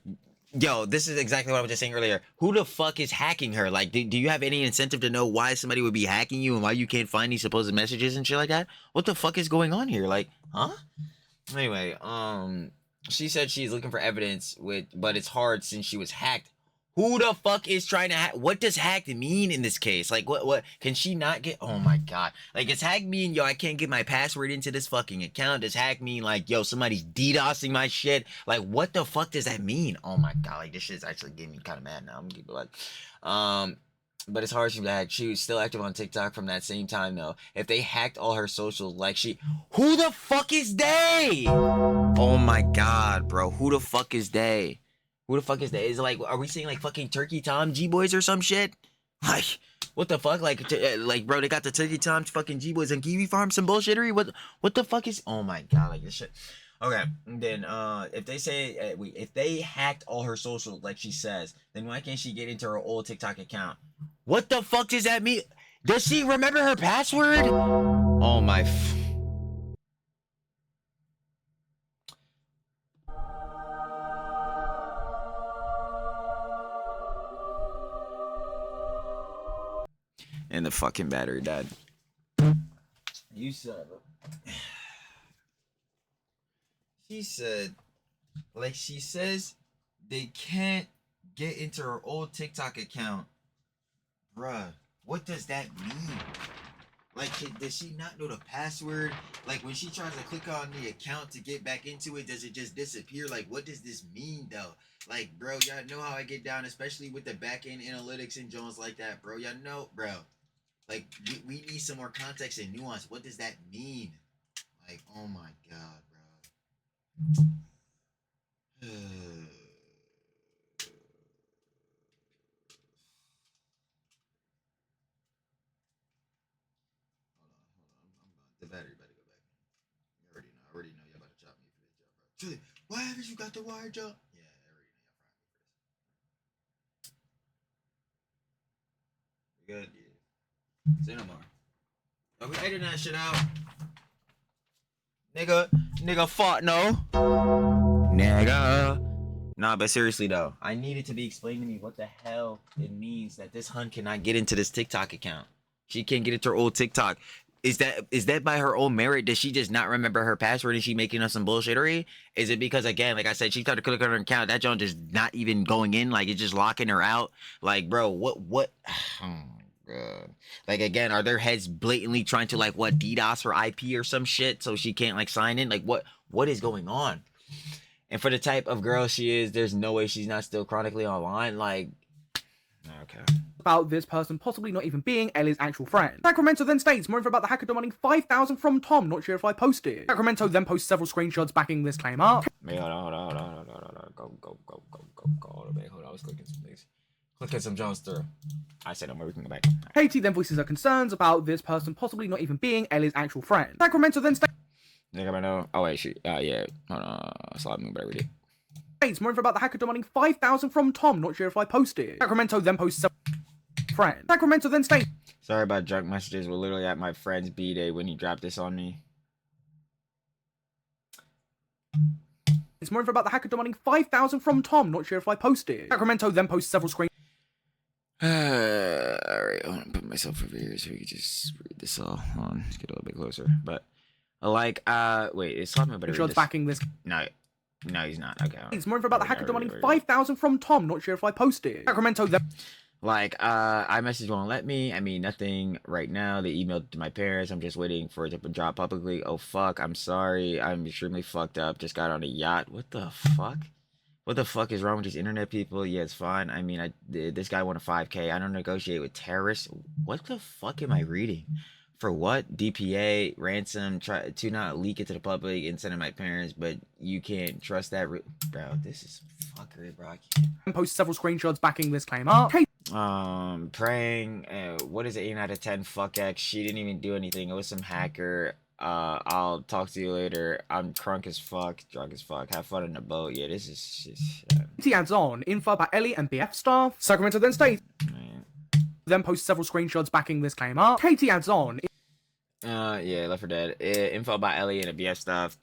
Yo, this is exactly what I was just saying earlier. Who the fuck is hacking her? Like, do you have any incentive to know why somebody would be hacking you and why you can't find these supposed messages and shit like that? What the fuck is going on here? Like, huh? Anyway, she said she's looking for evidence but it's hard since she was hacked. Who the fuck is trying to hack? What does hacked mean in this case? Like, what can she not get? Oh my god. Like, does hack mean, yo, I can't get my password into this fucking account? Does hack mean, like, yo, somebody's DDoSing my shit? Like, what the fuck does that mean? Oh my god, like, this shit's actually getting me kind of mad now. I'm gonna keep it like, but it's hard. She was still active on TikTok from that same time though. If they hacked all her socials, like who the fuck is they? Oh my god, bro, who the fuck is they? Who the fuck is that? Is it like, are we seeing like fucking Turkey Tom G-Boys or some shit? Like, what the fuck? Like, bro, they got the Turkey Tom fucking G-Boys and Kiwi Farm, some bullshittery? What the fuck is... Oh my god, like this shit. Okay, then, if they say, if they hacked all her socials like she says, then why can't she get into her old TikTok account? What the fuck does that mean? Does she remember her password? Oh my... And the fucking battery died. You son of a... She said, like, she says they can't get into her old TikTok account. Bruh, what does that mean? Like, does she not know the password? Like, when she tries to click on the account to get back into it, does it just disappear? Like, what does this mean, though? Like, bro, y'all know how I get down, especially with the back-end analytics and Jones like that, bro. Y'all know, bro. Like, we need some more context and nuance. What does that mean? Like, oh my god, bro. Hold on. The battery better go back. You already know y'all about to chop me for this job, bro. Truly, why haven't you got the wire job? Yeah, I already know y'all frying me for this. We good? Yeah. Say no more. Are we editing that shit out? Nigga fought, no? Nigga. Nah, but seriously though, I need it to be explained to me what the hell it means that this hun cannot get into this TikTok account. She can't get into her old TikTok. Is that by her own merit? Does she just not remember her password and she making us some bullshittery? Is it because, again, like I said, she tried to click on her account, that joint just not even going in, like it's just locking her out? Like, bro, what? Oh, Like, again, are their heads blatantly trying to, like, what, DDoS her IP or some shit so she can't, like, sign in? Like, what is going on? And for the type of girl she is, there's no way she's not still chronically online. Like, okay.
About this person possibly not even being Ellie's actual friend. Sacramento then states more info about the hacker demanding 5,000 from Tom, not sure if I posted. Sacramento then posts several screenshots backing this claim up.
Wait, hold on. Go. Hold on, I was clicking some things. Clicking some Jones through. I said, we can go back.
Katie then voices her concerns about this person possibly not even being Ellie's actual friend. Sacramento then
Oh, wait, shoot. Yeah. Hold on. Slop me, but I read it.
states more info about the hacker demanding 5,000 from Tom, not sure if I posted. Sacramento then posts several friend. Sacramento then states,
Sorry about drunk messages. We're literally at my friend's B-day when he dropped this on me.
it's more info about the hacker demanding 5,000 from Tom, not sure if I posted. Sacramento then posts several screenshots.
Alright, I want to put myself over here so we can just read this all. Hold on, let's get a little bit closer. But, like, wait, is Slop better read this?
Backing this.
No, he's not. Okay.
It's more info about the hacker demanding 5,000 from Tom, not sure if I posted. Sacramento then.
Like, iMessage won't let me. I mean, nothing right now. They emailed to my parents. I'm just waiting for it to drop publicly. Oh, fuck. I'm sorry. I'm extremely fucked up. Just got on a yacht. What the fuck? What the fuck is wrong with these internet people? Yeah, it's fine. I mean, this guy won a 5K. I don't negotiate with terrorists. What the fuck am I reading? For what? DPA, ransom, try to not leak it to the public and send it to my parents, but you can't trust that. Bro, this is fuckery, bro.
And post several screenshots backing this claim up.
Praying. What is it? 8 out of 10? Fuck X. She didn't even do anything. It was some hacker. I'll talk to you later. I'm drunk as fuck. Have fun in the boat. Yeah, this is just.
He adds on info about Ellie and BF staff. Sacramento then states.
Man.
Then posts several screenshots backing this claim up. Katie adds on.
Yeah, Left 4 Dead. Info about Ellie and the BF stuff.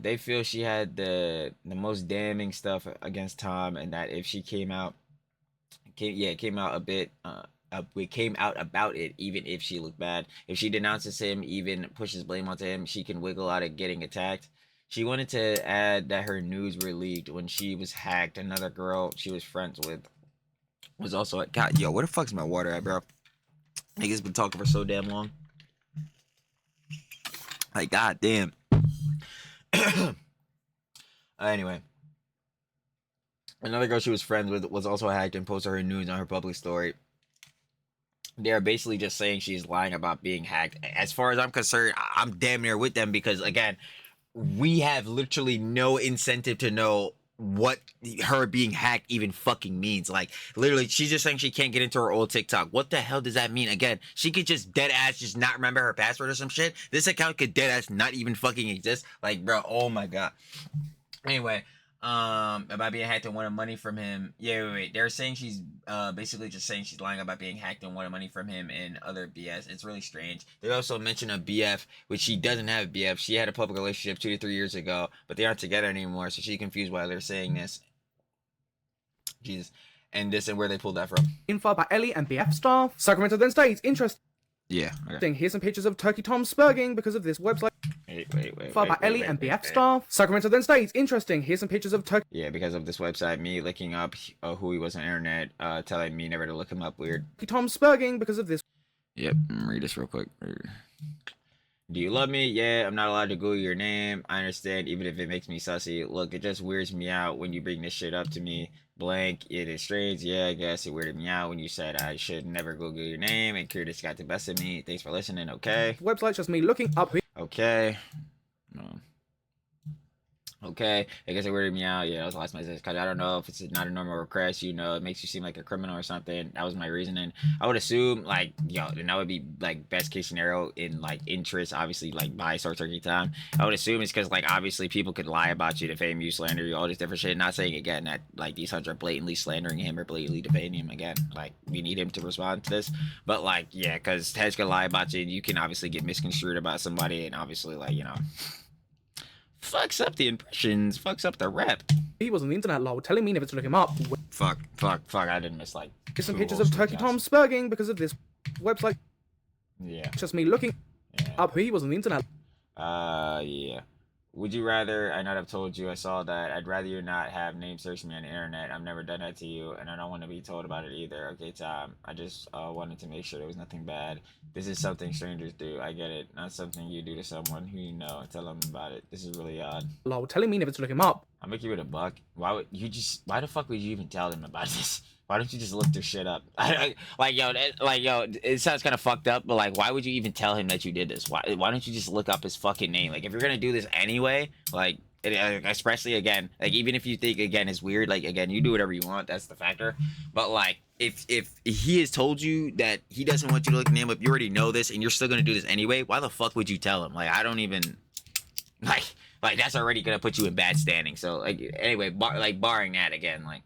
They feel she had the most damning stuff against Tom, and that if she came out a bit. We came out about it, even if she looked bad. If she denounces him, even pushes blame onto him, she can wiggle out of getting attacked. She wanted to add that her nudes were leaked when she was hacked. Another girl she was friends with was also at. God, yo, where the fuck's my water at, bro? Niggas been talking for so damn long. Like, god damn. Anyway. Another girl she was friends with was also hacked and posted her nudes on her public story. They're basically just saying she's lying about being hacked. As far as I'm concerned, I'm damn near with them because, again, we have literally no incentive to know what her being hacked even fucking means. Like, literally, she's just saying she can't get into her old TikTok. What the hell does that mean? Again, she could just dead ass just not remember her password or some shit. This account could dead ass not even fucking exist. Like, bro, oh my god. Anyway, about being hacked and wanting money from him. Yeah, wait. They're saying she's basically just saying she's lying about being hacked and wanting money from him and other BS. It's really strange. They also mention a BF, which she doesn't have BF. She had a public relationship 2 to 3 years ago, but they aren't together anymore, so she's confused why they're saying this. Jesus. And this and where they pulled that from.
Info about Ellie and BF staff. Sacramento then states, interesting.
Yeah. Okay.
Here's some pictures of Turkey Tom spurging because of this website.
Wait.
Info about Ellie and BF staff. Sacramento then states, interesting. Here's some pictures of Turkey.
Yeah, because of this website, me looking up who he was on the internet, telling me never to look him up. Weird.
Tom spurging because of this.
Yep. Read this real quick. Do you love me? Yeah, I'm not allowed to Google your name. I understand, even if it makes me sussy. Look, it just weirds me out when you bring this shit up to me. Blank, it is strange. Yeah, I guess it weirded me out when you said I should never Google your name and curious got the best of me. Thanks for listening, okay?
Website's just me looking up.
Okay. No. Okay, I guess it weirded me out. Yeah, that was the last message. Because I don't know if it's not a normal request, you know, it makes you seem like a criminal or something. That was my reasoning. I would assume, like, yo, and that would be, like, best case scenario in, like, interest, obviously, like, by Star Turkey Time. I would assume it's because, like, obviously people could lie about you, defame you, slander you, all this different shit. Not saying, again, that, like, these hunts are blatantly slandering him or blatantly defaming him. Again, like, we need him to respond to this. But, like, yeah, because heads can lie about you, and you can obviously get misconstrued about somebody, and obviously, like, you know... fucks up the impressions, fucks up the rep.
He was on the internet, lol, telling me never to look him up.
Fuck, I didn't miss, like...
Here's some pictures of Turkey Tom spurging because of this website.
Yeah.
Just me looking up who he was on the internet.
Yeah. Would you rather, I know I've told you, I saw that, I'd rather you not have name search me on the internet. I've never done that to you, and I don't want to be told about it either. Okay, Tom, I just wanted to make sure there was nothing bad. This is something strangers do. I get it. Not something you do to someone who you know. Tell them about it. This is really odd.
Lol, telling me never to look him up.
I'll make you with a buck. Why the fuck would you even tell them about this? Why don't you just look their shit up? Like, yo, it sounds kind of fucked up, but like, why would you even tell him that you did this? Why don't you just look up his fucking name? Like, if you're gonna do this anyway, like, especially again, like, even if you think again it's weird, like, again, you do whatever you want. That's the factor. But like, if he has told you that he doesn't want you to look the name up, you already know this, and you're still gonna do this anyway. Why the fuck would you tell him? Like, I don't even like that's already gonna put you in bad standing. So like, anyway, barring that again, like,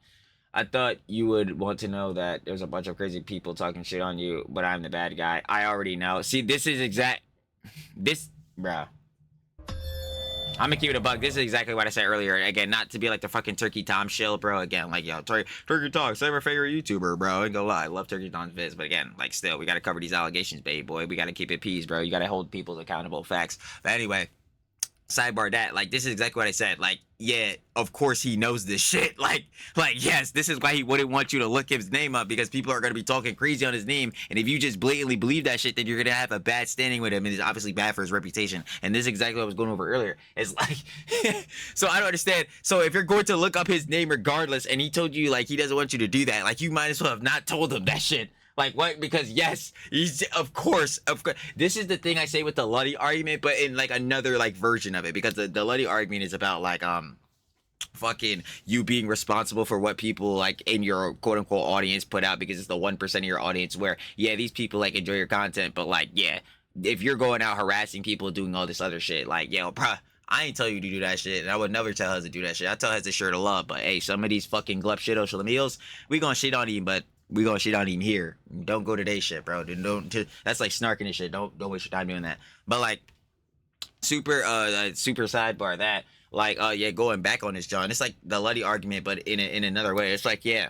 I thought you would want to know that there's a bunch of crazy people talking shit on you, but I'm the bad guy. I already know. See, this, bro. I'm gonna keep it a bug. This is exactly what I said earlier. Again, not to be like the fucking Turkey Tom shill, bro. Again, like, yo, Turkey Talk, say my favorite YouTuber, bro. I ain't gonna lie, I love Turkey Tom's vids, but again, like, still, we gotta cover these allegations, baby boy. We gotta keep it peas, bro. You gotta hold people accountable. Facts. But anyway, sidebar that, like, this is exactly what I said. Like, yeah, of course he knows this shit. Like, yes, this is why he wouldn't want you to look his name up, because people are gonna be talking crazy on his name, and if you just blatantly believe that shit, then you're gonna have a bad standing with him, and it's obviously bad for his reputation. And this is exactly what I was going over earlier. It's like, so I don't understand. So if you're going to look up his name regardless, and he told you like he doesn't want you to do that, like, you might as well have not told him that shit. Like, what? Because yes, he's, of course. This is the thing I say with the Luddy argument, but in like another like version of it, because the Luddy argument is about like fucking you being responsible for what people like in your quote unquote audience put out, because it's the 1% of your audience where, yeah, these people like enjoy your content, but like, yeah, if you're going out harassing people, doing all this other shit, like, yo, bruh, I ain't tell you to do that shit, and I would never tell her to do that shit. I tell her to share the love, but hey, some of these fucking glup shit meals, we gonna shit on him, but we gonna shit on him here. Don't go to they shit, bro. Don't that's like snarking and shit. Don't waste your time doing that. But like, super sidebar that, like, yeah, going back on this, John, it's like the Luddy argument, but in another way. It's like, yeah,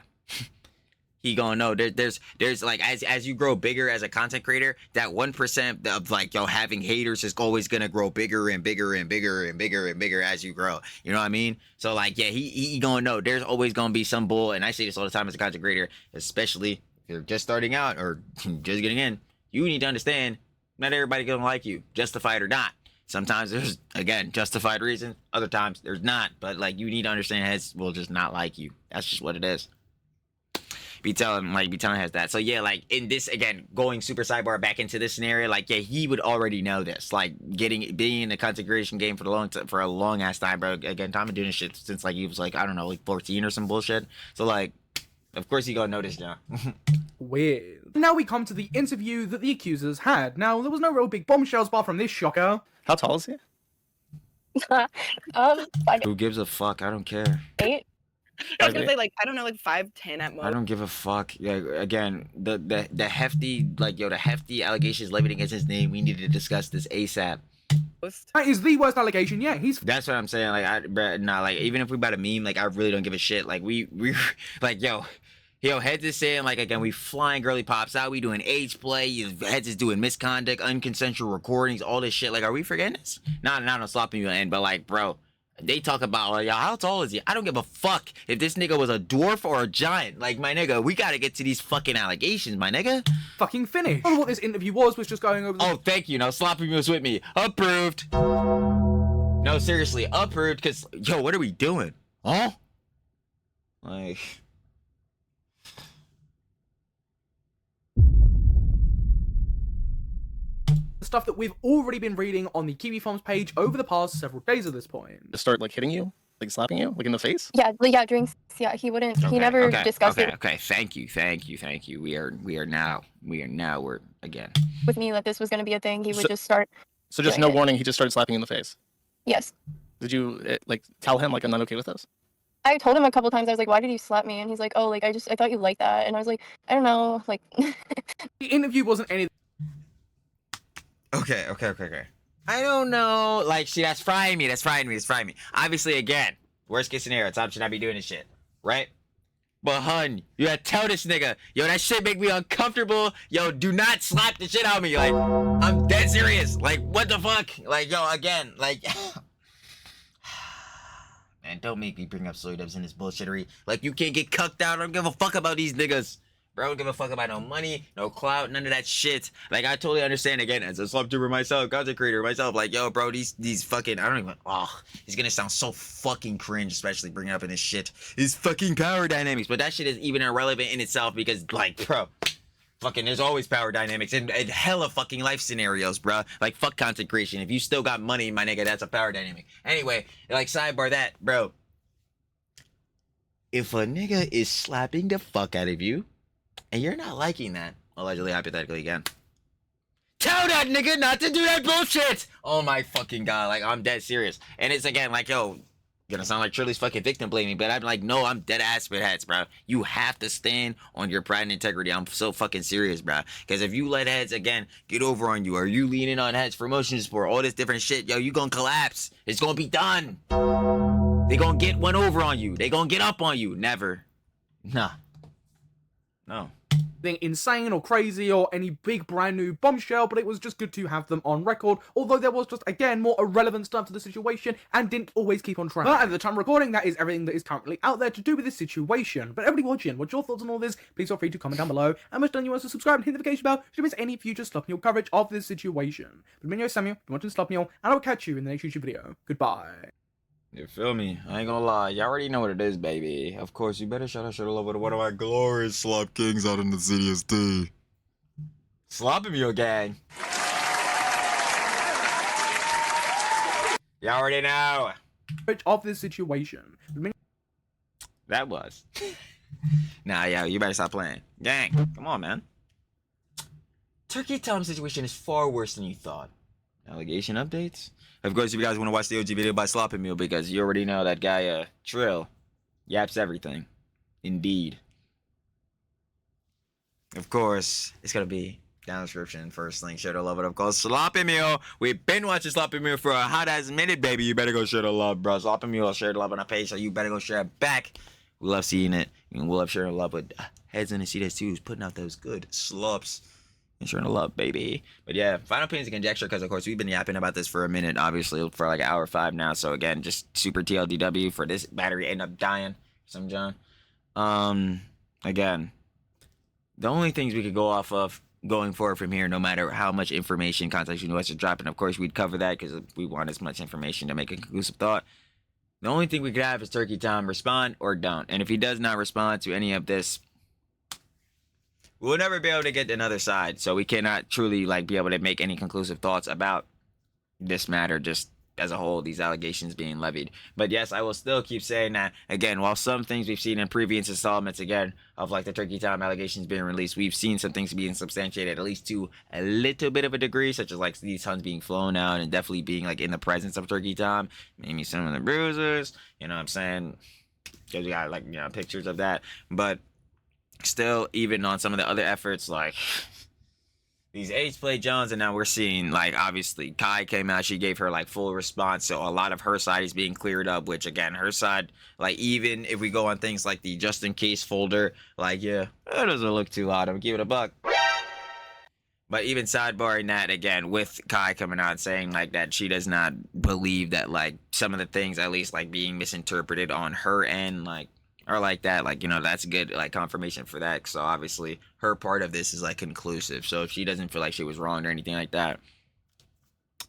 he gonna know there's like, as you grow bigger as a content creator, that 1% of like, yo, having haters is always gonna grow bigger and bigger and bigger and bigger and bigger as you grow. You know what I mean? So like, yeah, he gonna know there's always gonna be some bull, and I say this all the time as a content creator, especially if you're just starting out or just getting in. You need to understand, not everybody gonna like you, justified or not. Sometimes there's, again, justified reasons. Other times there's not. But like, you need to understand, heads will just not like you. That's just what it is. Be telling has that. So yeah, like, in this, again, going super sidebar back into this scenario, like, yeah, he would already know this. Like, being in the content creation game for a long ass time, bro. Again, Tom been doing this shit since like he was like, I don't know, like 14 or some bullshit. So like, of course he gonna know this now.
Weird. Now we come to the interview that the accusers had. Now, there was no real big bombshells apart from this shocker.
How tall is he?
5'8".
Who gives a fuck? I don't care.
I was gonna say, like, I don't know, like 5'10" at most.
I don't give a fuck. Yeah, again, the hefty, like, yo, the hefty allegations levied against his name. We need to discuss this ASAP.
That is the worst allegation. Yeah,
That's what I'm saying. Like, like, even if we about a meme, like, I really don't give a shit. Like, we like, yo, Heads is saying, like, again, we flying girly pops out. We doing age play. Heads is doing misconduct, unconsensual recordings, all this shit. Like, are we forgetting this? Not on slopping you end, but like, bro. They talk about, like, yo, how tall is he? I don't give a fuck if this nigga was a dwarf or a giant. Like, my nigga, we gotta get to these fucking allegations, my nigga.
fucking finished. Well, what this interview was just going over the...
Oh, thank you. No, sloppy was with me. Approved. No, seriously, approved, because, yo, what are we doing? Huh? Like...
stuff that we've already been reading on the Kiwi Farms page over the past several days at this point.
To start, like, hitting you? Like, slapping you? Like, in the face?
Yeah, drinks. Yeah, he wouldn't. He never discussed it.
Okay, thank you. We are now, we're, again.
With me, that this was going to be a thing, he would just start.
So just no warning, he just started slapping you in the face?
Yes.
Did you, like, tell him, like, I'm not okay with this?
I told him a couple times, I was like, why did you slap me? And he's like, oh, like, I thought you liked that. And I was like, I don't know, like...
The interview wasn't anything...
Okay. I don't know. Like, see, that's frying me. Obviously, again, worst case scenario, Tom should not be doing this shit, right? But, hun, you gotta tell this nigga, yo, that shit make me uncomfortable. Yo, do not slap the shit out of me. Like, I'm dead serious. Like, what the fuck? Like, yo, again, like... don't make me bring up soy dubs in this bullshittery. Like, you can't get cucked out. I don't give a fuck about these niggas. Bro, I don't give a fuck about no money, no clout, none of that shit. Like, I totally understand, again, as a slop tuber myself, content creator myself, like, yo, bro, these fucking, I don't even, he's gonna sound so fucking cringe, especially bringing up in this shit. These fucking power dynamics, but that shit is even irrelevant in itself because, like, bro, fucking, there's always power dynamics and hella fucking life scenarios, bro. Like, fuck content creation. If you still got money, my nigga, that's a power dynamic. Anyway, like, sidebar that, bro. If a nigga is slapping the fuck out of you, and you're not liking that, allegedly, hypothetically again, tell that nigga not to do that bullshit! Oh my fucking god, like, I'm dead serious. And it's again, like, yo, gonna sound like Trilly's fucking victim blaming, but I'm like, no, I'm dead ass with heads, bro. You have to stand on your pride and integrity. I'm so fucking serious, bro. Because if you let heads, again, get over on you, or you leaning on heads for motion support, all this different shit, yo, you gonna collapse. It's gonna be done. They gonna get one over on you. They gonna get up on you. Never. Nah. No.
Insane or crazy or any big brand new bombshell, but it was just good to have them on record, although there was just, again, more irrelevant stuff to the situation and didn't always keep on track. But at the time of recording, that is everything that is currently out there to do with this situation. But everybody watching, what's your thoughts on all this? Please feel free to comment down below, and most done you want to subscribe and hit the notification bell to miss any future Slop Mule coverage of this situation. But my name is Samuel, you're watching Slop Mule, and I will catch you in the next YouTube video. Goodbye.
You feel me? I ain't gonna lie. You already know what it is, baby. Of course, you better shout out love with one of my glorious slop kings out in the city of T. Slopping me, gang. You already know.
Of this situation.
That was. Nah, yeah, you better stop playing. Gang, come on, man. Turkey Tom situation is far worse than you thought. Allegation updates? Of course, if you guys want to watch the OG video by Slopping Meal, because you already know that guy, Trill, yaps everything. Indeed. Of course, it's going to be down in the description. First link, share the love it, of course. Slopping Meal. We've been watching Slopping Meal for a hot ass minute, baby. You better go share the love, bro. Slopping Meal, share the love on our page, so you better go share it back. We love seeing it. And we love sharing the love with heads in the seat too, who's putting out those good slops. Ensuring the love, baby. But yeah, final opinions and conjecture, because of course we've been yapping about this for a minute, obviously for like an hour 5 now. So again, just super TLDW for this battery end up dying. Some John. Again, the only things we could go off of going forward from here, no matter how much information, context you know us to drop, and of course we'd cover that because we want as much information to make a conclusive thought. The only thing we could have is Turkey Tom respond or don't. And if he does not respond to any of this, we'll never be able to get another side, so we cannot truly like be able to make any conclusive thoughts about this matter just as a whole, these allegations being levied. But yes, I will still keep saying that, again, while some things we've seen in previous installments, again, of like the Turkey Tom allegations being released, we've seen some things being substantiated, at least to a little bit of a degree, such as like these tons being flown out and definitely being like in the presence of Turkey Tom, maybe some of the bruisers, you know what I'm saying? Because we got like, you know, pictures of that. But still, even on some of the other efforts, like these H play Jones, and now we're seeing like obviously Kai came out, she gave her like full response, so a lot of her side is being cleared up, which again, her side, like even if we go on things like the just in case folder, like yeah, that doesn't look too loud, I'm giving it a buck. But even sidebarring that, again, with Kai coming out saying like that she does not believe that like some of the things at least like being misinterpreted on her end, like or like that, like, you know, that's good like confirmation for that. So obviously her part of this is like conclusive, so if she doesn't feel like she was wrong or anything like that,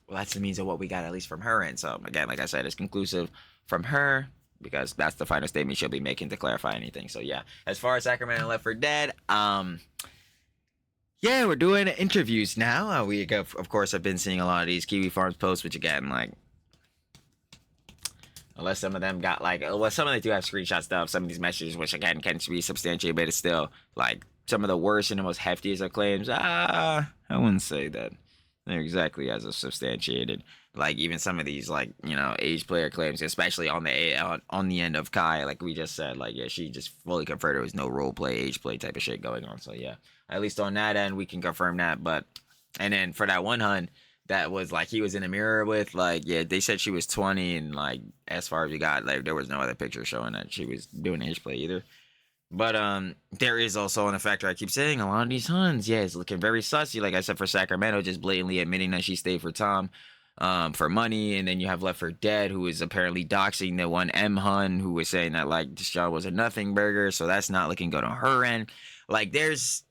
well, that's the means of what we got at least from her end. So again, like I said, it's conclusive from her because that's the final statement she'll be making to clarify anything. So yeah, as far as Sacramento Left 4 Dead, yeah, we're doing interviews now. We of course have been seeing a lot of these Kiwi Farms posts, which again, like, unless some of them got like, well, some of them do have screenshots of some of these messages, which again can be substantiated, but it's still like some of the worst and the most heftiest of claims. I wouldn't say that they're exactly as substantiated. Like even some of these, like, you know, age player claims, especially on the end of Kai, like we just said, like yeah, she just fully confirmed there was no role play, age play type of shit going on. So yeah, at least on that end we can confirm that. But and then for that one hun that was like he was in a mirror with, like, yeah, they said she was 20, and like as far as we got, like there was no other picture showing that she was doing age play either. But there is also an factor I keep saying, a lot of these huns, yeah, it's looking very sussy, like I said, for Sacramento just blatantly admitting that she stayed for Tom. for money, and then you have Left for Dead, who is apparently doxing the one M Hun, who was saying that like this job was a nothing burger, so that's not looking good on her end. Like there's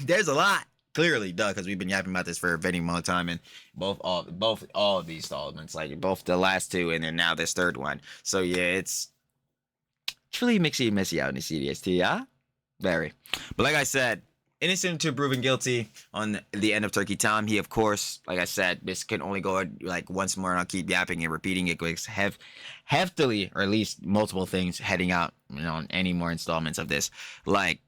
there's a lot, clearly, duh, because we've been yapping about this for a very long time, and all of these installments, like both the last two and then now this third one. So yeah, it's truly mixy and messy out in the CDST, huh? Very. But like I said, innocent to proven guilty on the end of Turkey Tom. He, of course, like I said, this can only go like once more, and I'll keep yapping and repeating it because heftily, or at least multiple things heading out, on any more installments of this. Like,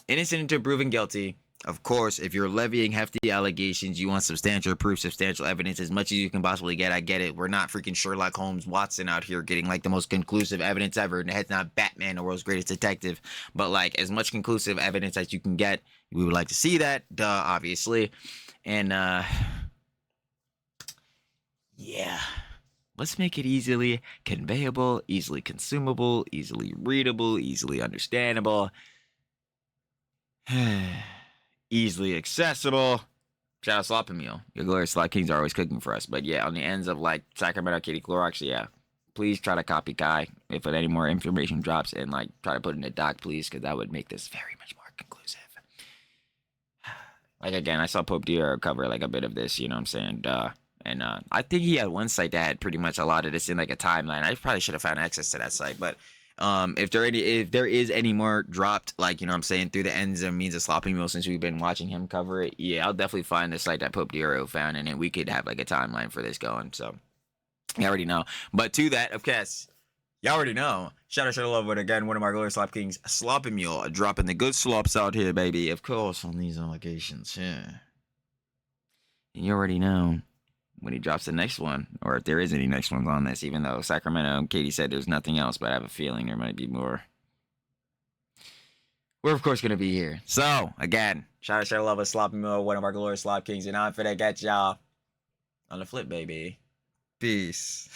innocent until proven guilty. Of course, if you're levying hefty allegations, you want substantial proof, substantial evidence, as much as you can possibly get. I get it. We're not freaking Sherlock Holmes Watson out here getting like the most conclusive evidence ever. And it's not Batman, the world's greatest detective. But like as much conclusive evidence as you can get, we would like to see that. Duh, obviously. And yeah. Let's make it easily conveyable, easily consumable, easily readable, easily understandable. Easily accessible. Shout out Slop Meal. Your glorious Slot Kings are always cooking for us. But yeah, on the ends of like Sacramento, Katie Clorox, yeah. Please try to copy Kai if any more information drops, and like try to put in a doc, please, because that would make this very much more conclusive. Like again, I saw Pope Dior cover like a bit of this, you know what I'm saying? And I think he had one site that had pretty much a lot of this in like a timeline. I probably should have found access to that site, but if there is any more dropped, like, you know what I'm saying, through the ends and means of Sloppy Meal since we've been watching him cover it, yeah, I'll definitely find the site that Pope Dioro found, and then we could have like a timeline for this going. So you already know. But to that, of course, you already know. Shout out to love it again, one of my glorious Slop Kings, Sloppy Mule, dropping the good slops out here, baby. Of course, on these allegations, yeah. And you already know when he drops the next one, or if there is any next ones on this, even though Sacramento, Katie said there's nothing else, but I have a feeling there might be more. We're, of course, going to be here. So, again, shout out to love us, Sloppy Mill, one of our glorious Slop Kings, and I'm finna get y'all on the flip, baby. Peace.